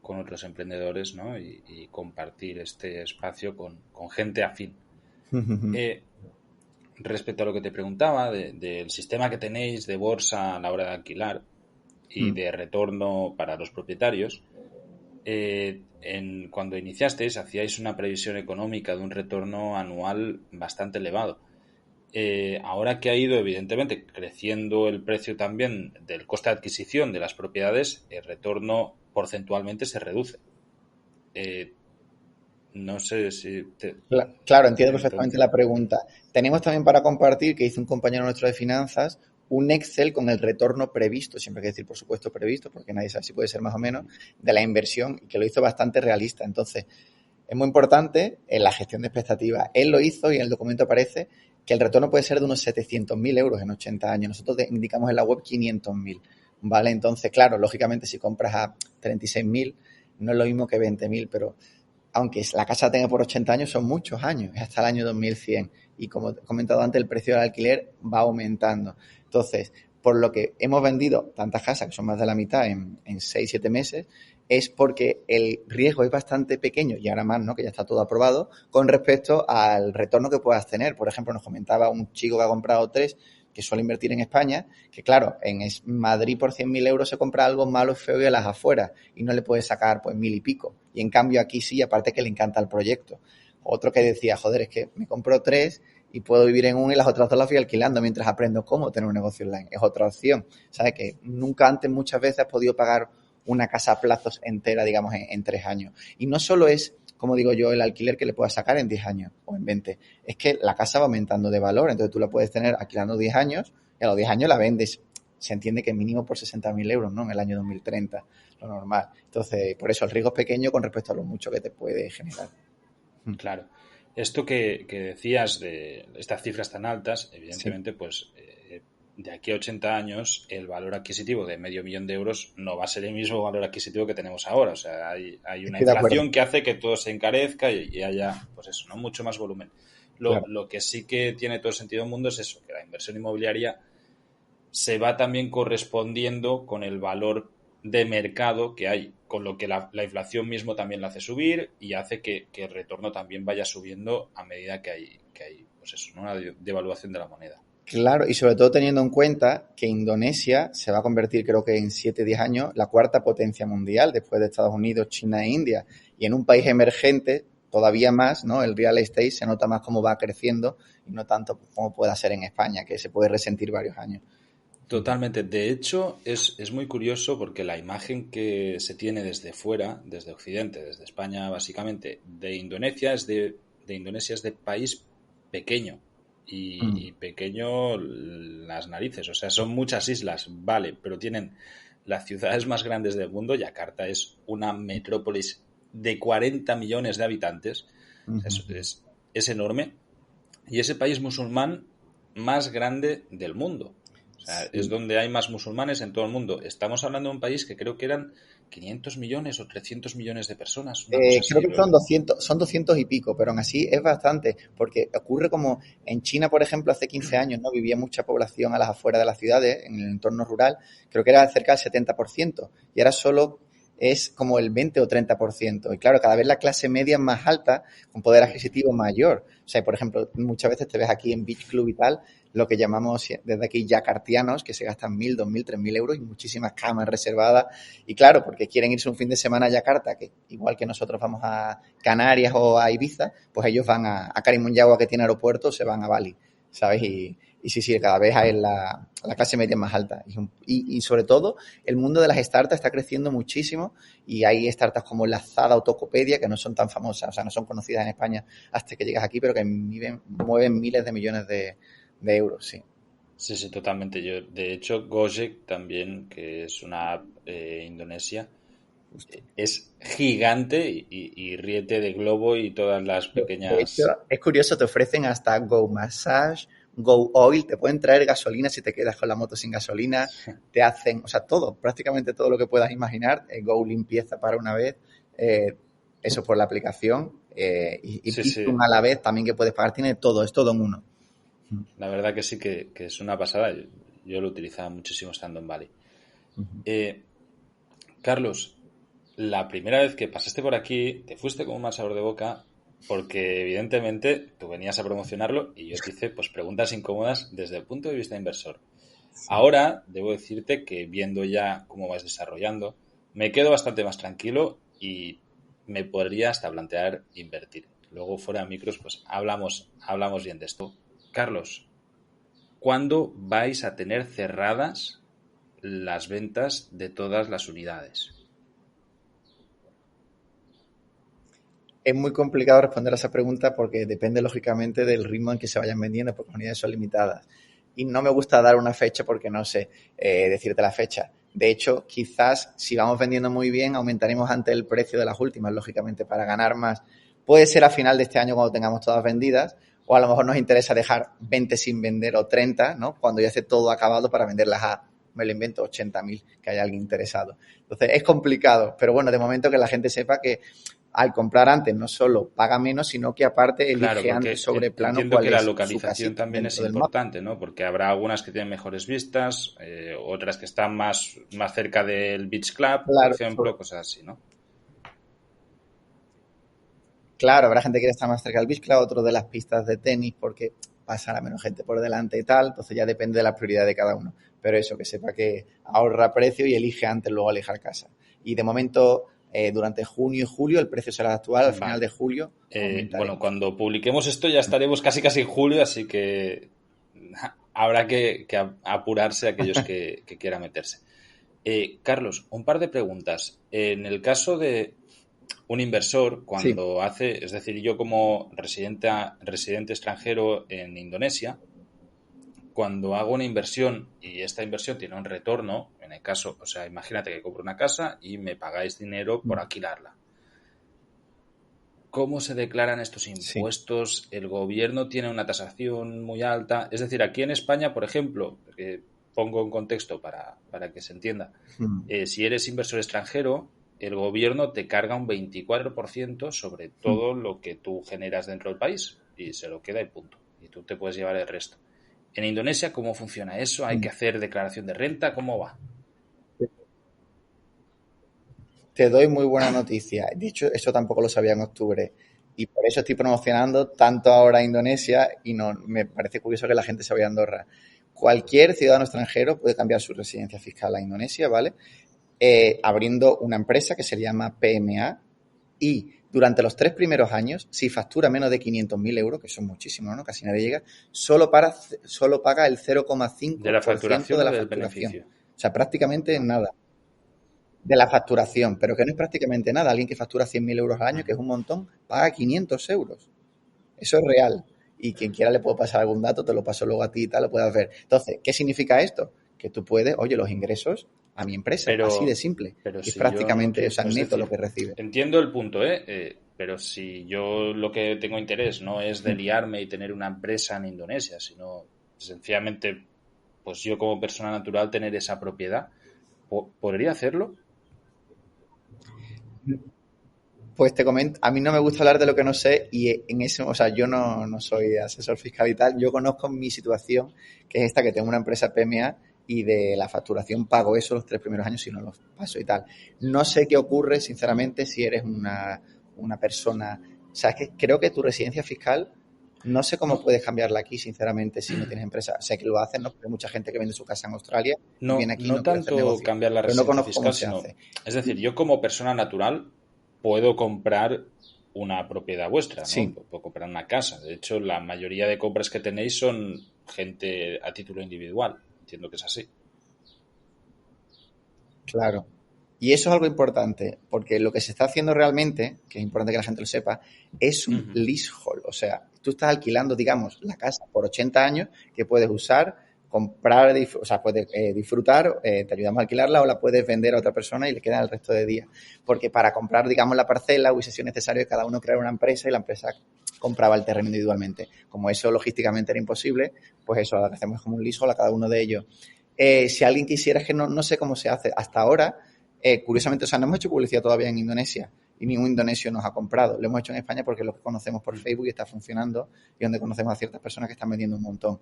con otros emprendedores, ¿no? Y compartir este espacio con gente afín. Respecto a lo que te preguntaba del sistema que tenéis de bolsa a la hora de alquilar y de retorno para los propietarios, cuando iniciasteis hacíais una previsión económica de un retorno anual bastante elevado. Ahora que ha ido evidentemente creciendo el precio también del coste de adquisición de las propiedades, el retorno porcentualmente se reduce. No sé si Claro, entiendo perfectamente entonces, la pregunta. Tenemos también para compartir, que hizo un compañero nuestro de finanzas, un Excel con el retorno previsto, siempre hay que decir, por supuesto, previsto, porque nadie sabe si puede ser más o menos, de la inversión, y que lo hizo bastante realista. Entonces, es muy importante en la gestión de expectativas. Él lo hizo y en el documento aparece que el retorno puede ser de unos 700.000 euros en 80 años. Nosotros indicamos en la web 500.000, ¿vale? Entonces, claro, lógicamente, si compras a 36.000, no es lo mismo que 20.000, pero aunque la casa tenga por 80 años, son muchos años, es hasta el año 2100. Y como he comentado antes, el precio del alquiler va aumentando. Entonces, por lo que hemos vendido tantas casas, que son más de la mitad en 6-7 meses, es porque el riesgo es bastante pequeño, y ahora más, ¿no?, que ya está todo aprobado, con respecto al retorno que puedas tener. Por ejemplo, nos comentaba un chico que ha comprado 3, que suele invertir en España, que claro, en Madrid por 100.000 euros se compra algo malo y feo y a las afueras y no le puede sacar pues 1.000 y pico. Y en cambio aquí sí, aparte que le encanta el proyecto. Otro que decía, joder, es que me compro 3 y puedo vivir en una y las otras 2 las fui alquilando mientras aprendo cómo tener un negocio online. Es otra opción. ¿Sabes? Que nunca antes muchas veces has podido pagar una casa a plazos entera, digamos, en 3 años. Y no solo es, como digo yo, el alquiler que le puedas sacar en 10 años o en 20. Es que la casa va aumentando de valor, entonces tú la puedes tener alquilando 10 años y a los 10 años la vendes. Se entiende que mínimo por 60.000 euros, ¿no? En el año 2030, lo normal. Entonces, por eso el riesgo es pequeño con respecto a lo mucho que te puede generar. claro. Esto que decías de estas cifras tan altas, Sí, evidentemente, pues de aquí a 80 años el valor adquisitivo de 500.000 euros no va a ser el mismo valor adquisitivo que tenemos ahora. O sea, hay una estoy de acuerdo. inflación que hace que todo se encarezca y haya, pues eso, ¿no? Mucho más volumen. Claro. Lo que sí que tiene todo el sentido del mundo es eso, que la inversión inmobiliaria se va también correspondiendo con el valor de mercado que hay, con lo que la inflación mismo también la hace subir y hace que el retorno también vaya subiendo a medida que hay pues eso, ¿no? Una devaluación de la moneda. Claro, y sobre todo teniendo en cuenta que Indonesia se va a convertir, creo que en 7 o 10 años, la cuarta potencia mundial después de Estados Unidos, China e India. Y en un país emergente, todavía más, ¿no? El real estate se nota más cómo va creciendo y no tanto como pueda ser en España, que se puede resentir varios años. Totalmente. De hecho, es muy curioso porque la imagen que se tiene desde fuera, desde Occidente, desde España básicamente, de Indonesia es de país pequeño. Y pequeño las narices. O sea, son muchas islas, vale, pero tienen las ciudades más grandes del mundo. Yakarta es una metrópolis de 40 millones de habitantes. O sea, es enorme. Y es el país musulmán más grande del mundo. O sea, es Sí. donde hay más musulmanes en todo el mundo. Estamos hablando de un país que creo que eran 500 millones o 300 millones de personas, una cosa Creo así. que son 200 y pico, pero aún así es bastante, porque ocurre como en China, por ejemplo, hace 15 años, ¿no? Vivía mucha población a las afueras de las ciudades, en el entorno rural, creo que era cerca del 70%, y ahora solo es como el 20 o 30%. Y claro, cada vez la clase media es más alta, con poder adquisitivo mayor. O sea, por ejemplo, muchas veces te ves aquí en Beach Club y tal, lo que llamamos desde aquí yacartianos, que se gastan 1.000, 2.000, 3.000 euros y muchísimas camas reservadas. Y claro, porque quieren irse un fin de semana a Yakarta, que igual que nosotros vamos a Canarias o a Ibiza, pues ellos van a Karimunjawa, que tiene aeropuerto, se van a Bali, ¿sabes? Y sí, sí, cada vez hay la clase media más alta. Y sobre todo, el mundo de las startups está creciendo muchísimo y hay startups como Lazada o Tokopedia que no son tan famosas, o sea, no son conocidas en España hasta que llegas aquí, pero que mueven miles de millones de euros, sí. Sí, sí, totalmente. Yo, de hecho, Gojek también, que es una app indonesia, Justo. es gigante y ríete de Globo y todas las De hecho, pequeñas. es curioso, te ofrecen hasta Go Massage, Go Oil, te pueden traer gasolina si te quedas con la moto sin gasolina, te hacen, o sea, todo, prácticamente todo lo que puedas imaginar, Go limpieza para una vez, eh, eso por la aplicación, y Sí, Bizum sí, a la vez también que puedes pagar, tiene todo, es todo en uno. la verdad que sí que es una pasada. Yo lo utilizaba muchísimo estando en Bali. Eh, Carlos, la primera vez que pasaste por aquí, te fuiste con un mal sabor de boca, porque evidentemente tú venías a promocionarlo y yo te hice pues preguntas incómodas desde el punto de vista inversor. Ahora debo decirte que viendo ya cómo vas desarrollando, me quedo bastante más tranquilo y me podría hasta plantear invertir. Luego fuera de micros pues hablamos bien de esto. Carlos, ¿cuándo vais a tener cerradas las ventas de todas las unidades? Es muy complicado responder a esa pregunta porque depende, lógicamente, del ritmo en que se vayan vendiendo, porque las unidades son limitadas. Y no me gusta dar una fecha porque no sé decirte la fecha. De hecho, quizás si vamos vendiendo muy bien, aumentaremos antes el precio de las últimas, lógicamente, para ganar más. Puede ser a final de este año cuando tengamos todas vendidas, o a lo mejor nos interesa dejar 20 sin vender o 30, ¿no? Cuando ya esté todo acabado para venderlas a, me lo invento, 80.000, que haya alguien interesado. Entonces, es complicado, pero bueno, de momento que la gente sepa que al comprar antes no solo paga menos, sino que aparte Claro, elige porque antes sobre plano entiendo cuál que la es su localización casita también es dentro del mapa. importante, ¿no? Porque habrá algunas que tienen mejores vistas, otras que están más cerca del Beach Club, por Claro, ejemplo, cosas así, ¿no? claro, habrá gente que quiere estar más cerca del beach club, otro de las pistas de tenis porque pasará menos gente por delante y tal, entonces ya depende de la prioridad de cada uno. Pero eso, que sepa que ahorra precio y elige antes luego alejar casa. Y de momento, durante junio y julio, el precio será actual, al final Vale. de julio Bueno, aumentaremos. cuando publiquemos esto ya estaremos casi en julio, así que habrá que apurarse aquellos que quieran meterse. Carlos, un par de preguntas. En el caso de un inversor, Sí. cuando hace, es decir, yo como residente extranjero en Indonesia, cuando hago una inversión y esta inversión tiene un retorno, en el caso, o sea, imagínate que compro una casa y me pagáis dinero por alquilarla. ¿Cómo se declaran estos Sí. impuestos? ¿El gobierno tiene una tasación muy alta? Es decir, aquí en España, por ejemplo, que pongo en contexto para que se entienda, Mm. si eres inversor extranjero, el gobierno te carga un 24% sobre Mm. todo lo que tú generas dentro del país y se lo queda y punto. Y tú te puedes llevar el resto. En Indonesia, ¿cómo funciona eso? ¿Hay que Mm. hacer declaración de renta? ¿Cómo va? Te doy muy buena noticia. Dicho, eso tampoco lo sabía en octubre. Y por eso estoy promocionando tanto ahora a Indonesia y no me parece curioso que la gente se vaya a Andorra. Cualquier ciudadano extranjero puede cambiar su residencia fiscal a Indonesia, ¿vale? Abriendo una empresa que se llama PMA y durante los 3 primeros años, si factura menos de 500.000 euros, que son muchísimos, ¿no? Casi nadie llega, solo paga el ¿De la 0,5% facturación de o la del facturación. beneficio? O sea, prácticamente nada de la facturación, pero que no es prácticamente nada. Alguien que factura 100.000 euros al año, que es un montón, paga 500 euros. Eso es real. Y quien quiera le puedo pasar algún dato, te lo paso luego a ti y tal, lo puedes ver. Entonces, ¿qué significa esto? Que tú puedes, oye, los ingresos a mi empresa, así de Pero, simple. pero Y es si yo no prácticamente, o quiero, sea, es neto lo decir, que recibe. entiendo el punto, ¿eh? Pero si yo lo que tengo interés no es de liarme y tener una empresa en Indonesia, sino sencillamente, pues yo como persona natural tener esa propiedad, ¿podría hacerlo? Pues te comento, a mí no me gusta hablar de lo que no sé y en eso, o sea, yo no soy asesor fiscal y tal, yo conozco mi situación, que es esta, que tengo una empresa PMA y de la facturación pago eso los 3 primeros años si no los paso y tal. No sé qué ocurre, sinceramente, si eres una persona, o sea, es que creo que tu residencia fiscal, no sé cómo No, puedes cambiarla aquí, sinceramente, si no tienes empresa. Sé que lo hacen, ¿no? Porque hay mucha gente que vende su casa en Australia y no, viene aquí y no no quiere hacer tanto negocio, cambiar la pero no residencia conozco cómo fiscal, se sino, hace. es decir, yo como persona natural puedo comprar una propiedad vuestra, ¿no? Sí, Puedo comprar una casa. De hecho, la mayoría de compras que tenéis son gente a título individual. Entiendo que es así. claro. Y eso es algo importante, porque lo que se está haciendo realmente, que es importante que la gente lo sepa, es un Ujú. leasehold. O sea, tú estás alquilando, digamos, la casa por 80 años que puedes usar, comprar, o sea, puedes disfrutar, te ayudamos a alquilarla o la puedes vender a otra persona y le quedan el resto de días. Porque para comprar, digamos, la parcela hubiese sido necesario que cada uno creara una empresa y la empresa compraba el terreno individualmente. Como eso logísticamente era imposible, pues eso, ahora hacemos como un leasehold a cada uno de ellos. Si alguien quisiera, es que no sé cómo se hace. Hasta ahora curiosamente, o sea, no hemos hecho publicidad todavía en Indonesia y ningún indonesio nos ha comprado. Lo hemos hecho en España porque es lo que conocemos por Facebook y está funcionando y donde conocemos a ciertas personas que están vendiendo un montón.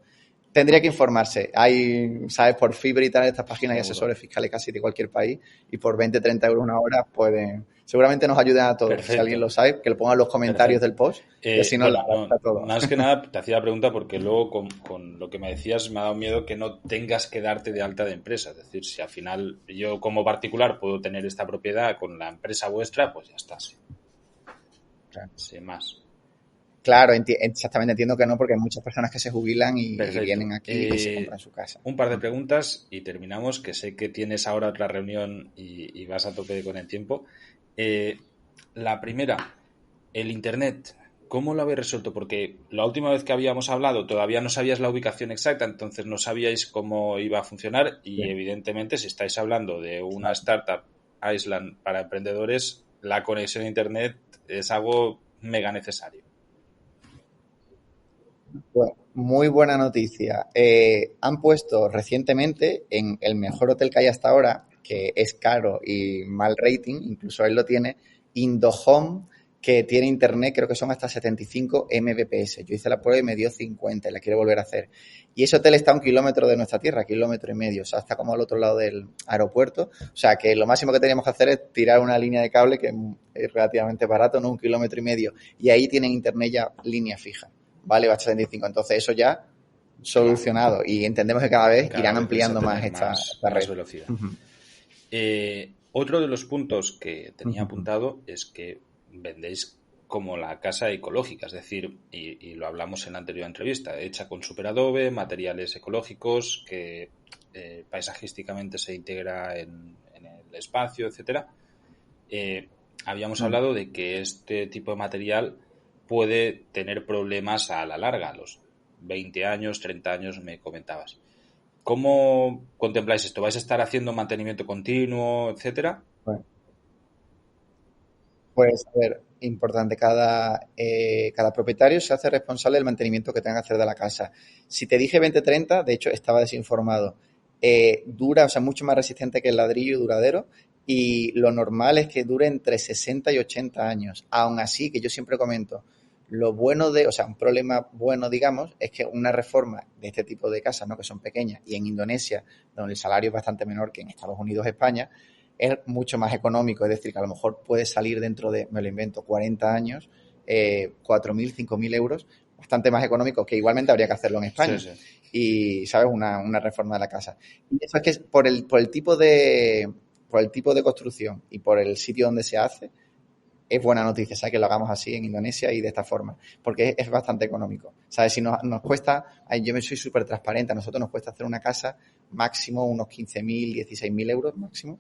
Tendría que informarse. Hay, ¿sabes? Por Fiverr y tal, estas páginas hay asesores fiscales casi de cualquier país y por 20, 30 euros una hora pueden... Seguramente nos ayuden a todos. Perfecto. Si alguien lo sabe, que lo ponga en los comentarios del post y así nos bueno, la adapta todo. Más que nada te hacía la pregunta porque luego con lo que me decías me ha dado miedo que no tengas que darte de alta de empresa. Es decir, si al final yo como particular puedo tener esta propiedad con la empresa vuestra, pues ya está. Sí. Claro. Sin más. Claro, exactamente, entiendo que no, porque hay muchas personas que se jubilan y Perfecto. vienen aquí y se compran su casa. Un par de preguntas y terminamos, que sé que tienes ahora otra reunión y vas a tope con el tiempo. La primera, el internet, ¿cómo lo habéis resuelto? Porque la última vez que habíamos hablado todavía no sabías la ubicación exacta, entonces no sabíais cómo iba a funcionar y evidentemente si estáis hablando de una startup Island para emprendedores, la conexión a internet es algo mega necesario. Pues, muy buena noticia. Han puesto recientemente en el mejor hotel que hay hasta ahora, que es caro y mal rating, incluso él lo tiene, Indohome, que tiene internet, creo que son hasta 75 Mbps. Yo hice la prueba y me dio 50 y la quiero volver a hacer. Y ese hotel está a 1 kilómetro de nuestra tierra, 1,5 kilómetros, o sea, está como al otro lado del aeropuerto. O sea, que lo máximo que teníamos que hacer es tirar una línea de cable, que es relativamente barato, ¿no? 1,5 kilómetros. Y ahí tienen internet ya línea fija. Vale, va a 75. Entonces, eso ya solucionado. Y entendemos que cada vez irán ampliando más esta red. Velocidad. Otro de los puntos que tenía apuntado es que vendéis como la casa ecológica, es decir, y lo hablamos en la anterior entrevista, hecha con superadobe, materiales ecológicos, que paisajísticamente se integra en el espacio, etcétera. Habíamos hablado de que este tipo de material puede tener problemas a la larga, a los 20 años, 30 años me comentabas. ¿Cómo contempláis esto? ¿Vais a estar haciendo mantenimiento continuo, etcétera? Pues, a ver, importante, cada propietario se hace responsable del mantenimiento que tenga que hacer de la casa. Si te dije 20-30, de hecho, estaba desinformado. Dura, o sea, mucho más resistente que el ladrillo y duradero, y lo normal es que dure entre 60 y 80 años. Aún así, que yo siempre comento, lo bueno o sea, un problema bueno, digamos, es que una reforma de este tipo de casas, ¿no? Que son pequeñas, y en Indonesia, donde el salario es bastante menor que en Estados Unidos, España, es mucho más económico, es decir, que a lo mejor puede salir dentro de, me lo invento, 40 años, 4.000, 5.000 euros, bastante más económico, que igualmente habría que hacerlo en España. Sí. Y, ¿sabes? Una reforma de la casa. Y eso es que por el tipo de construcción y por el sitio donde se hace, es buena noticia, ¿sabes? Que lo hagamos así en Indonesia y de esta forma, porque es bastante económico. ¿Sabes? Si nos cuesta, yo me soy súper transparente, a nosotros nos cuesta hacer una casa máximo unos 15.000, 16.000 euros máximo.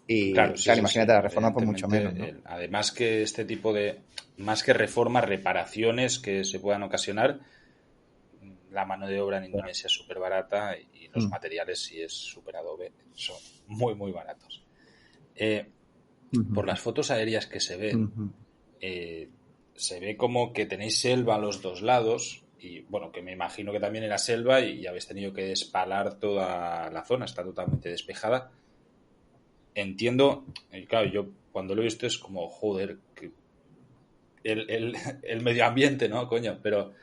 Y claro, imagínate la reforma por mucho menos, ¿no? Además que este tipo de, más que reformas, reparaciones que se puedan ocasionar, la mano de obra en Indonesia es súper barata y los materiales, si es superadobe, son muy, muy baratos. Por las fotos aéreas que se ven, se ve como que tenéis selva a los dos lados y, bueno, que me imagino que también era selva y habéis tenido que despalar toda la zona, está totalmente despejada. Entiendo, y claro, yo cuando lo he visto es como, joder, que el medio ambiente, ¿no? Coño, pero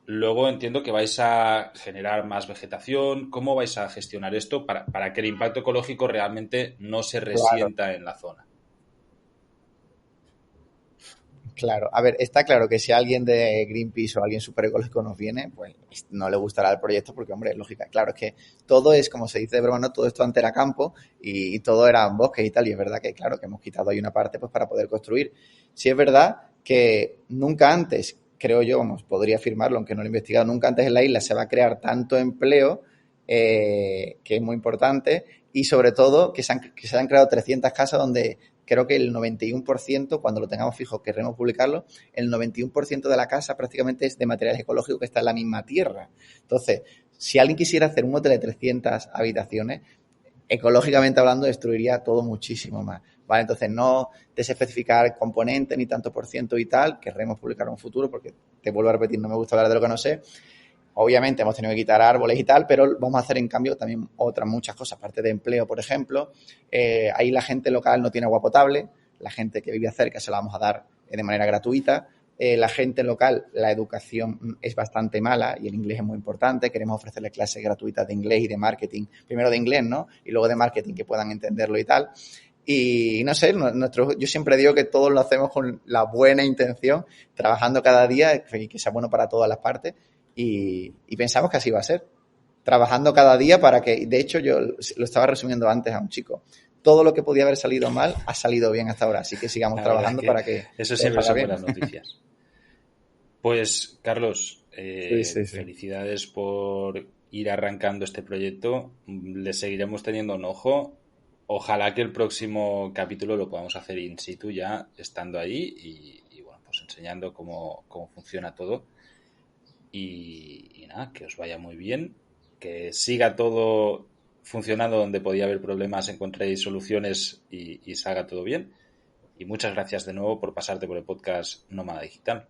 luego entiendo que vais a generar más vegetación. ¿Cómo vais a gestionar esto para que el impacto ecológico realmente no se resienta en la zona? Claro, a ver, está claro que si alguien de Greenpeace o alguien súper ecológico nos viene, pues no le gustará el proyecto porque, hombre, es lógica. Claro, es que todo es, como se dice de broma, ¿no? Todo esto antes era campo y todo era bosques y tal, y es verdad que, claro, que hemos quitado ahí una parte pues para poder construir. Sí es verdad que nunca antes, creo yo, vamos, podría afirmarlo, aunque no lo he investigado, nunca antes en la isla se va a crear tanto empleo, que es muy importante, y sobre todo que se han creado 300 casas donde creo que el 91%, cuando lo tengamos fijo, querremos publicarlo, el 91% de la casa prácticamente es de materiales ecológicos que está en la misma tierra. Entonces, si alguien quisiera hacer un hotel de 300 habitaciones, ecológicamente hablando, destruiría todo muchísimo más. ¿Vale? Entonces, no desespecificar componentes ni tanto por ciento y tal, querremos publicar en un futuro, porque te vuelvo a repetir, no me gusta hablar de lo que no sé. Obviamente hemos tenido que quitar árboles y tal, pero vamos a hacer en cambio también otras muchas cosas, aparte de empleo, por ejemplo. Ahí la gente local no tiene agua potable, la gente que vive cerca se la vamos a dar de manera gratuita. La gente local, la educación es bastante mala y el inglés es muy importante. Queremos ofrecerles clases gratuitas de inglés y de marketing. Primero de inglés, ¿no? Y luego de marketing, que puedan entenderlo y tal. Y no sé, yo siempre digo que todos lo hacemos con la buena intención, trabajando cada día y que sea bueno para todas las partes. Y pensamos que así va a ser. Trabajando cada día para que, de hecho, yo lo estaba resumiendo antes a un chico. Todo lo que podía haber salido mal ha salido bien hasta ahora. Así que sigamos trabajando para que eso siempre son bien. buenas noticias. Pues, Carlos, sí. felicidades por ir arrancando este proyecto. Le seguiremos teniendo un ojo. Ojalá que el próximo capítulo lo podamos hacer in situ ya estando ahí y bueno, pues enseñando cómo funciona todo. Y nada, que os vaya muy bien, que siga todo funcionando donde podía haber problemas, encontréis soluciones y salga todo bien. Y muchas gracias de nuevo por pasarte por el podcast Nómada Digital.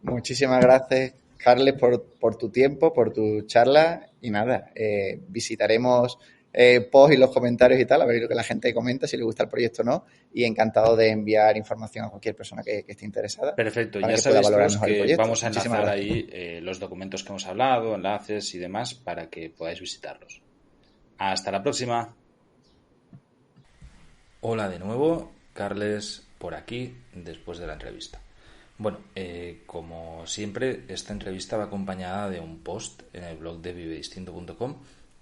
Muchísimas gracias, Carles, por tu tiempo, por tu charla y nada, visitaremos posts y los comentarios y tal, a ver lo que la gente comenta, si le gusta el proyecto o no, y encantado de enviar información a cualquier persona que esté interesada. Perfecto, para ya que pueda sabéis valorar todos mejor el que proyecto. vamos a Muchísimas enlazar gracias. ahí los documentos que hemos hablado, enlaces y demás para que podáis visitarlos. Hasta la próxima. Hola de nuevo, Carles por aquí después de la entrevista. Bueno, como siempre, esta entrevista va acompañada de un post en el blog de vivedistinto.com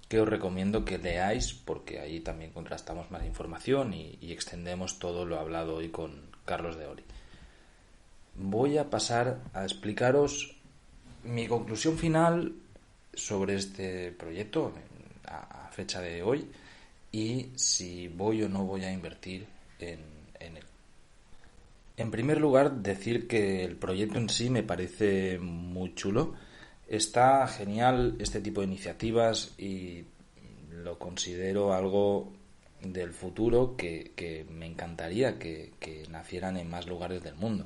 que os recomiendo que leáis porque ahí también contrastamos más información y extendemos todo lo hablado hoy con Carlos de Oli. Voy a pasar a explicaros mi conclusión final sobre este proyecto a fecha de hoy y si voy o no voy a invertir en él. En primer lugar, decir que el proyecto en sí me parece muy chulo. Está genial este tipo de iniciativas y lo considero algo del futuro que me encantaría que nacieran en más lugares del mundo.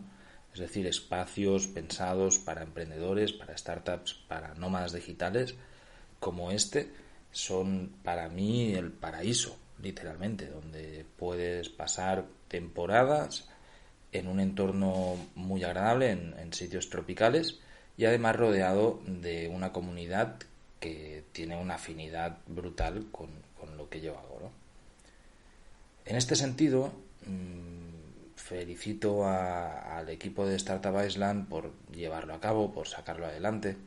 Es decir, espacios pensados para emprendedores, para startups, para nómadas digitales como este son para mí el paraíso, literalmente, donde puedes pasar temporadas en un entorno muy agradable, en sitios tropicales y además rodeado de una comunidad que tiene una afinidad brutal con lo que yo hago, ¿no? En este sentido, felicito al equipo de Startup Island por llevarlo a cabo, por sacarlo adelante.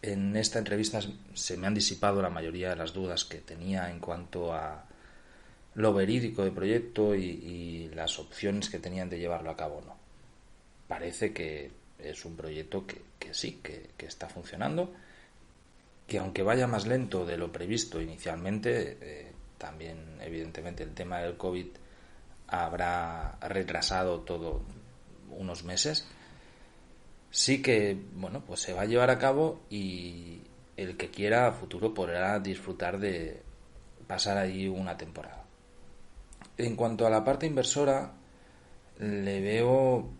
En esta entrevista se me han disipado la mayoría de las dudas que tenía en cuanto a lo verídico del proyecto y las opciones que tenían de llevarlo a cabo. No. Parece que es un proyecto que sí, que está funcionando, que aunque vaya más lento de lo previsto inicialmente, también evidentemente el tema del COVID habrá retrasado todo unos meses. Sí que, bueno, pues se va a llevar a cabo y el que quiera a futuro podrá disfrutar de pasar allí una temporada. En cuanto a la parte inversora, le veo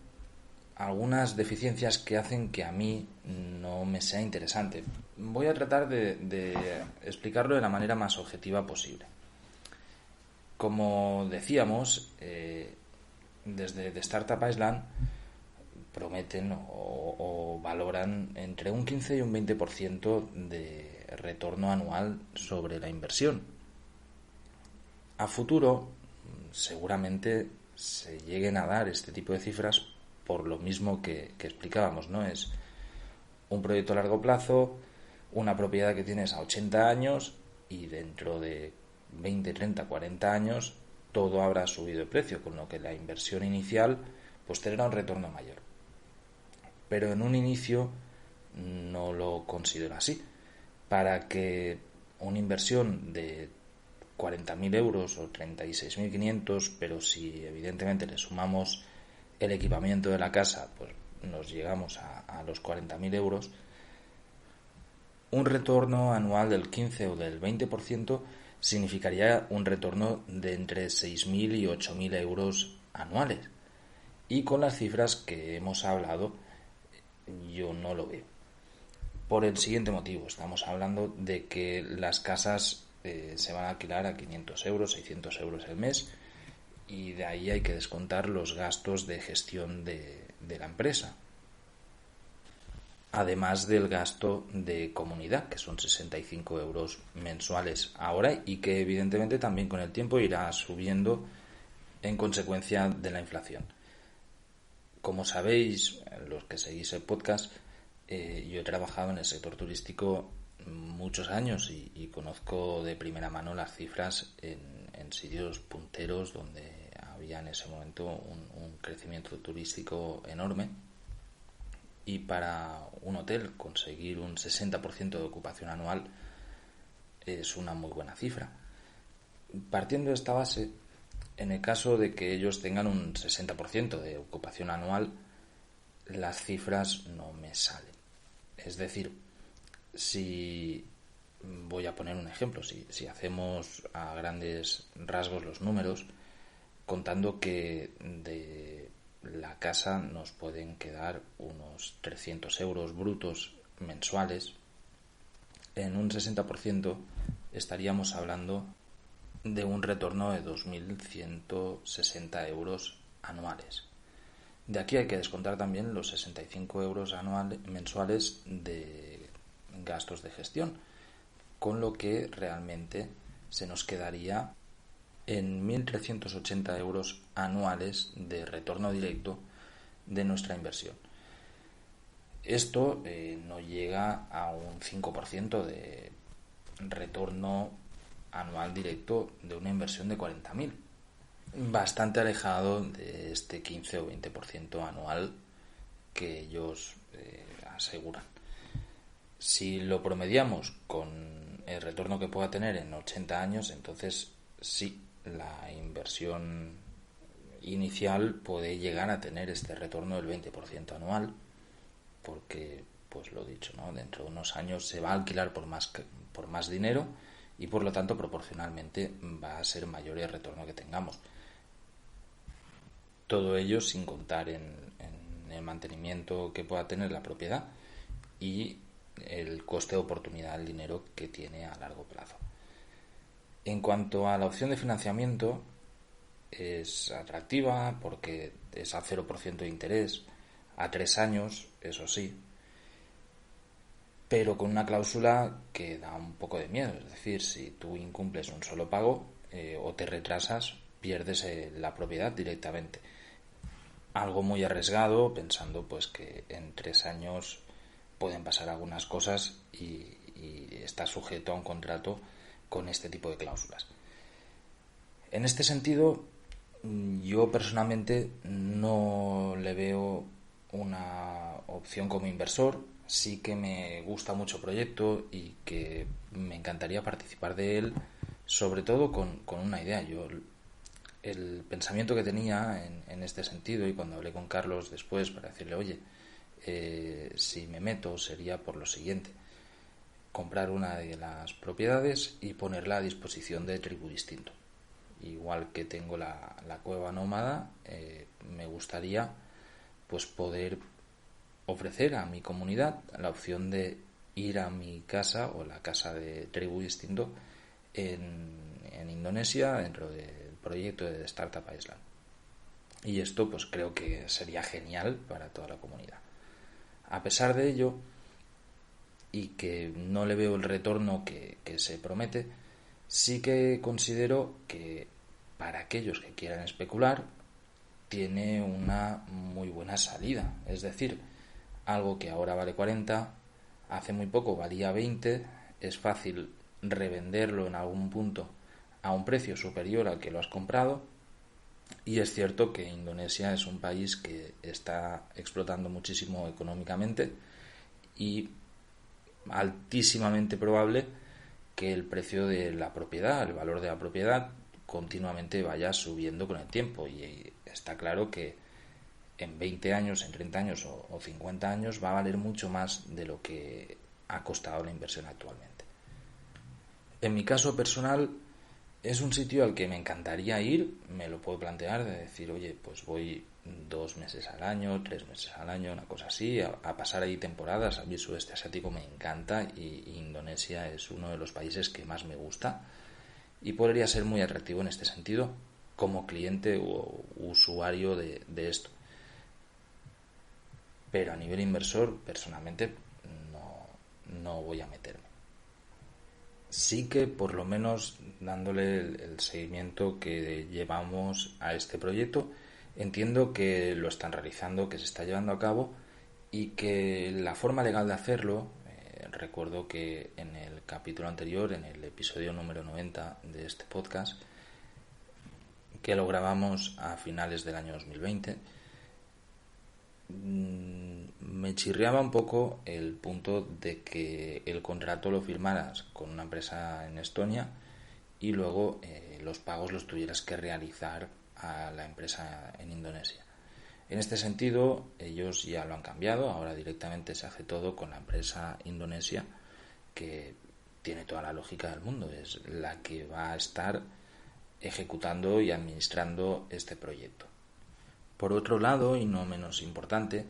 algunas deficiencias que hacen que a mí no me sea interesante. Voy a tratar de explicarlo de la manera más objetiva posible. Como decíamos, desde The Startup Island prometen o valoran entre un 15 y un 20% de retorno anual sobre la inversión. A futuro, seguramente se lleguen a dar este tipo de cifras por lo mismo que explicábamos, ¿no? Es un proyecto a largo plazo, una propiedad que tienes a 80 años y dentro de 20, 30, 40 años todo habrá subido de precio, con lo que la inversión inicial pues tendrá un retorno mayor. Pero en un inicio no lo considero así. Para que una inversión de 40.000 euros o 36.500, pero si evidentemente le sumamos el equipamiento de la casa, pues nos llegamos a los 40.000 euros, un retorno anual del 15 o del 20% significaría un retorno de entre 6.000 y 8.000 euros anuales. Y con las cifras que hemos hablado, yo no lo veo. Por el siguiente motivo, estamos hablando de que las casas se van a alquilar a 500 euros, 600 euros el mes, y de ahí hay que descontar los gastos de gestión de la empresa, además del gasto de comunidad, que son 65 euros mensuales ahora y que evidentemente también con el tiempo irá subiendo en consecuencia de la inflación. Como sabéis, los que seguís el podcast, yo he trabajado en el sector turístico muchos años y conozco de primera mano las cifras en sitios punteros donde había en ese momento un crecimiento turístico enorme, y para un hotel conseguir un 60% de ocupación anual es una muy buena cifra. Partiendo de esta base, en el caso de que ellos tengan un 60% de ocupación anual, las cifras no me salen. Es decir, si voy a poner un ejemplo, si hacemos a grandes rasgos los números, contando que de la casa nos pueden quedar unos 300 euros brutos mensuales, en un 60% estaríamos hablando de un retorno de 2.160 euros anuales. De aquí hay que descontar también los 65 euros mensuales de gastos de gestión, con lo que realmente se nos quedaría en 1.380 euros anuales de retorno directo de nuestra inversión. Esto no llega a un 5% de retorno anual directo de una inversión de 40.000. Bastante alejado de este 15 o 20% anual que ellos aseguran. Si lo promediamos con el retorno que pueda tener en 80 años, entonces sí, la inversión inicial puede llegar a tener este retorno del 20% anual, porque, pues lo dicho, ¿no? Dentro de unos años se va a alquilar por más dinero y por lo tanto proporcionalmente va a ser mayor el retorno que tengamos. Todo ello sin contar en el mantenimiento que pueda tener la propiedad y el coste de oportunidad del dinero que tiene a largo plazo. En cuanto a la opción de financiamiento, es atractiva porque es a 0% de interés, a 3 años, eso sí, pero con una cláusula que da un poco de miedo. Es decir, si tú incumples un solo pago o te retrasas, pierdes la propiedad directamente. Algo muy arriesgado, pensando pues que en 3 años pueden pasar algunas cosas y está sujeto a un contrato con este tipo de cláusulas. En este sentido, yo personalmente no le veo una opción como inversor. Sí que me gusta mucho el proyecto y que me encantaría participar de él, sobre todo con una idea. Yo el pensamiento que tenía en este sentido, y cuando hablé con Carlos después para decirle, oye, si me meto sería por lo siguiente: comprar una de las propiedades y ponerla a disposición de Tribu Distinto. Igual que tengo la cueva nómada, me gustaría pues poder ofrecer a mi comunidad la opción de ir a mi casa o la casa de Tribu Distinto en Indonesia, dentro del proyecto de Startup Island. Y esto pues creo que sería genial para toda la comunidad. A pesar de ello, y que no le veo el retorno que se promete, sí que considero que para aquellos que quieran especular tiene una muy buena salida. Es decir, algo que ahora vale 40, hace muy poco valía 20, es fácil revenderlo en algún punto a un precio superior al que lo has comprado. Y es cierto que Indonesia es un país que está explotando muchísimo económicamente y altísimamente probable que el precio de la propiedad, el valor de la propiedad, continuamente vaya subiendo con el tiempo. Y está claro que en 20 años, en 30 años o 50 años va a valer mucho más de lo que ha costado la inversión actualmente. En mi caso personal, es un sitio al que me encantaría ir, me lo puedo plantear, de decir, oye, pues voy 2 meses al año, 3 meses al año, una cosa así, a pasar ahí temporadas. A mí el sudeste asiático me encanta y Indonesia es uno de los países que más me gusta y podría ser muy atractivo en este sentido como cliente o usuario de esto. Pero a nivel inversor, personalmente, no voy a meterme. Sí que por lo menos dándole el seguimiento que llevamos a este proyecto, entiendo que lo están realizando, que se está llevando a cabo y que la forma legal de hacerlo, recuerdo que en el capítulo anterior, en el episodio número 90 de este podcast, que lo grabamos a finales del año 2020, me chirriaba un poco el punto de que el contrato lo firmaras con una empresa en Estonia y luego los pagos los tuvieras que realizar a la empresa en Indonesia. En este sentido, ellos ya lo han cambiado, ahora directamente se hace todo con la empresa indonesia, que tiene toda la lógica del mundo, es la que va a estar ejecutando y administrando este proyecto. Por otro lado, y no menos importante,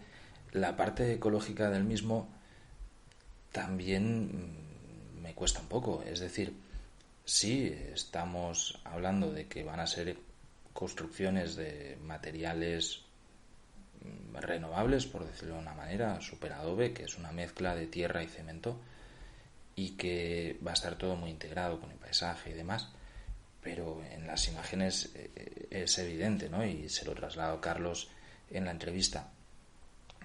la parte ecológica del mismo también me cuesta un poco. Es decir, sí estamos hablando de que van a ser construcciones de materiales renovables, por decirlo de una manera, superadobe, que es una mezcla de tierra y cemento, y que va a estar todo muy integrado con el paisaje y demás, pero en las imágenes es evidente, ¿no? Y se lo traslado a Carlos en la entrevista,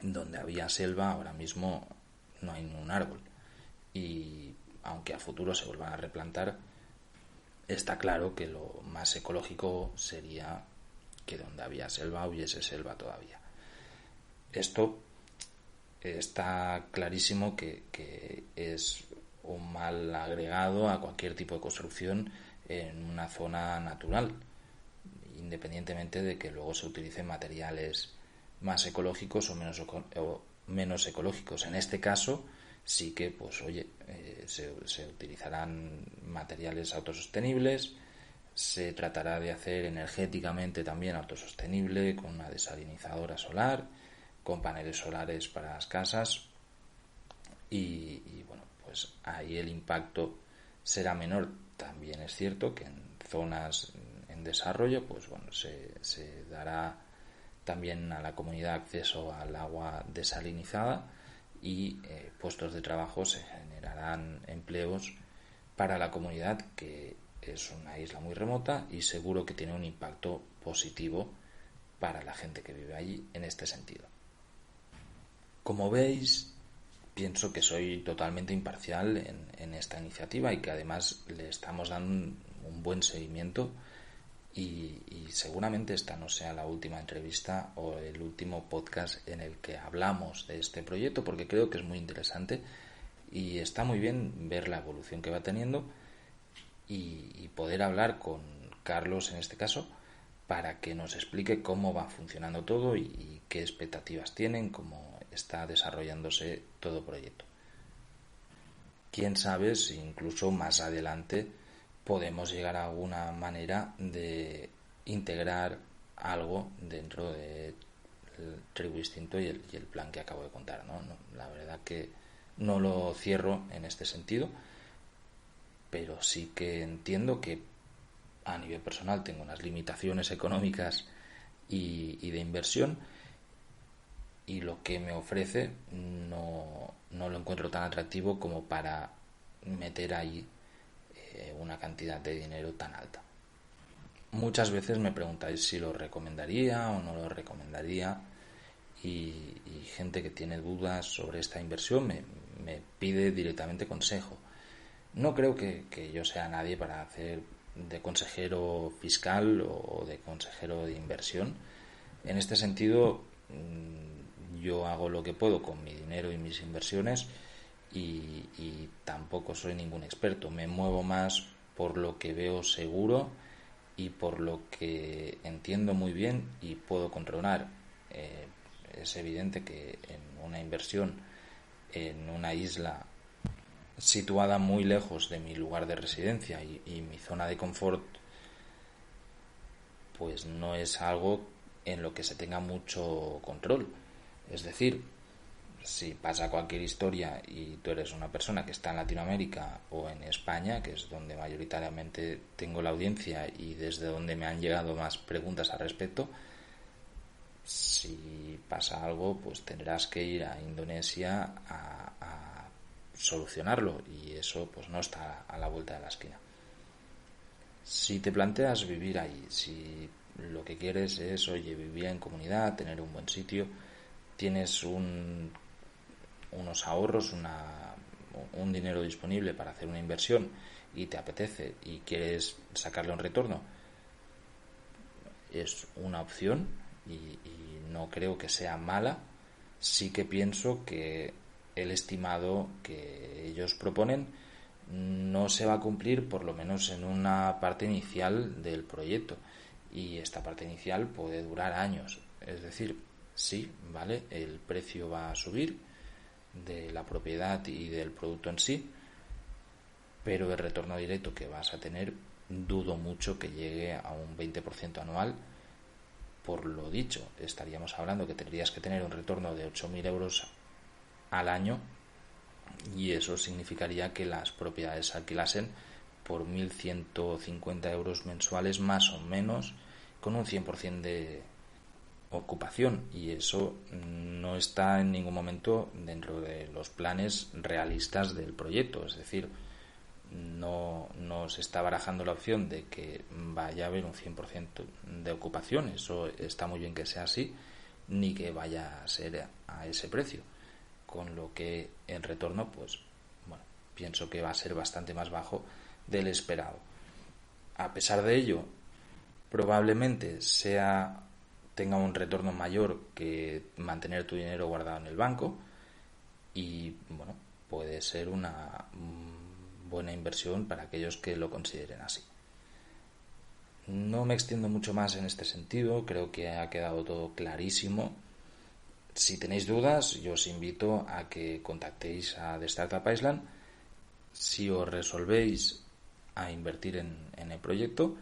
donde había selva, ahora mismo no hay ningún árbol, y aunque a futuro se vuelvan a replantar, está claro que lo más ecológico sería que donde había selva hubiese selva todavía. Esto está clarísimo que es un mal agregado a cualquier tipo de construcción en una zona natural, independientemente de que luego se utilicen materiales más ecológicos o menos ecológicos. En este caso sí que, pues oye, se utilizarán materiales autosostenibles, se tratará de hacer energéticamente también autosostenible con una desalinizadora solar, con paneles solares para las casas y bueno, pues ahí el impacto será menor. También es cierto que en zonas en desarrollo, pues bueno, se dará también a la comunidad acceso al agua desalinizada y puestos de trabajo, se generarán empleos para la comunidad, que es una isla muy remota y seguro que tiene un impacto positivo para la gente que vive allí en este sentido. Como veis, pienso que soy totalmente imparcial en esta iniciativa y que además le estamos dando un buen seguimiento y seguramente esta no sea la última entrevista o el último podcast en el que hablamos de este proyecto, porque creo que es muy interesante y está muy bien ver la evolución que va teniendo y poder hablar con Carlos en este caso para que nos explique cómo va funcionando todo y qué expectativas tienen, cómo está desarrollándose todo el proyecto. Quién sabe si incluso más adelante podemos llegar a alguna manera de integrar algo dentro del Tribu Instinto y el plan que acabo de contar, ¿no? La verdad que no lo cierro en este sentido, pero sí que entiendo que a nivel personal tengo unas limitaciones económicas y de inversión, y lo que me ofrece no lo encuentro tan atractivo como para meter ahí una cantidad de dinero tan alta. Muchas veces me preguntáis si lo recomendaría o no lo recomendaría, y gente que tiene dudas sobre esta inversión me pide directamente consejo. No creo que yo sea nadie para hacer de consejero fiscal o de consejero de inversión. En este sentido, yo hago lo que puedo con mi dinero y mis inversiones y tampoco soy ningún experto. Me muevo más por lo que veo seguro y por lo que entiendo muy bien y puedo controlar. Es evidente que en una inversión en una isla situada muy lejos de mi lugar de residencia y mi zona de confort, pues no es algo en lo que se tenga mucho control. Es decir, si pasa cualquier historia y tú eres una persona que está en Latinoamérica o en España, que es donde mayoritariamente tengo la audiencia y desde donde me han llegado más preguntas al respecto, si pasa algo, pues tendrás que ir a Indonesia a solucionarlo, y eso pues no está a la vuelta de la esquina. Si te planteas vivir ahí, si lo que quieres es, oye, vivir en comunidad, tener un buen sitio, tienes unos ahorros, un dinero disponible para hacer una inversión y te apetece y quieres sacarle un retorno, es una opción y no creo que sea mala. Sí que pienso que el estimado que ellos proponen no se va a cumplir, por lo menos en una parte inicial del proyecto, y esta parte inicial puede durar años. Es decir, sí, vale, el precio va a subir de la propiedad y del producto en sí, pero el retorno directo que vas a tener dudo mucho que llegue a un 20% anual. Por lo dicho, estaríamos hablando que tendrías que tener un retorno de 8.000 euros al año, y eso significaría que las propiedades se alquilasen por 1.150 euros mensuales más o menos, con un 100% de ocupación, y eso no está en ningún momento dentro de los planes realistas del proyecto. Es decir, no se está barajando la opción de que vaya a haber un 100% de ocupación, eso está muy bien que sea así, ni que vaya a ser a ese precio, con lo que el retorno, pues bueno, pienso que va a ser bastante más bajo del esperado. A pesar de ello, probablemente tenga un retorno mayor que mantener tu dinero guardado en el banco, y bueno, puede ser una buena inversión para aquellos que lo consideren así. No me extiendo mucho más en este sentido, creo que ha quedado todo clarísimo. Si tenéis dudas, yo os invito a que contactéis a The Startup Island. Si os resolvéis a invertir en el proyecto,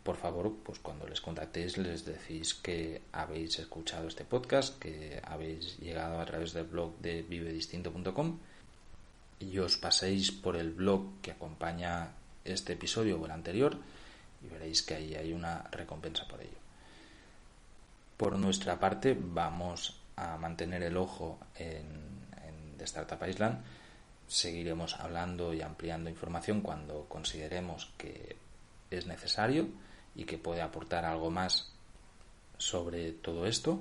por favor, pues cuando les contactéis les decís que habéis escuchado este podcast, que habéis llegado a través del blog de vivedistinto.com, y os paséis por el blog que acompaña este episodio o el anterior, y veréis que ahí hay una recompensa por ello. Por nuestra parte, vamos a mantener el ojo en The Startup Island. Seguiremos hablando y ampliando información cuando consideremos que es necesario y que puede aportar algo más sobre todo esto.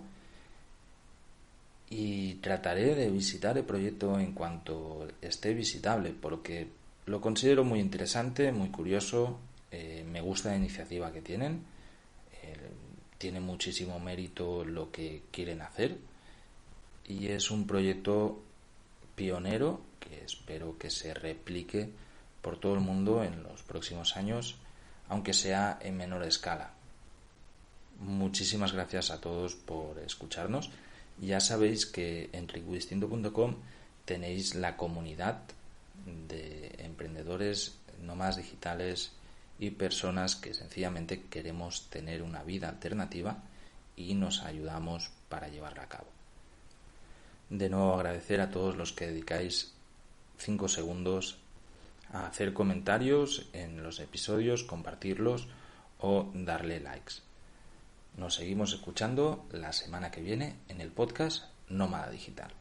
Y trataré de visitar el proyecto en cuanto esté visitable, porque lo considero muy interesante, muy curioso. Me gusta la iniciativa que tienen. Tiene muchísimo mérito lo que quieren hacer, y es un proyecto pionero que espero que se replique por todo el mundo en los próximos años, aunque sea en menor escala. Muchísimas gracias a todos por escucharnos. Ya sabéis que en riquidistinto.com tenéis la comunidad de emprendedores, nómadas digitales y personas que sencillamente queremos tener una vida alternativa y nos ayudamos para llevarla a cabo. De nuevo, agradecer a todos los que dedicáis 5 segundos a hacer comentarios en los episodios, compartirlos o darle likes. Nos seguimos escuchando la semana que viene en el podcast Nómada Digital.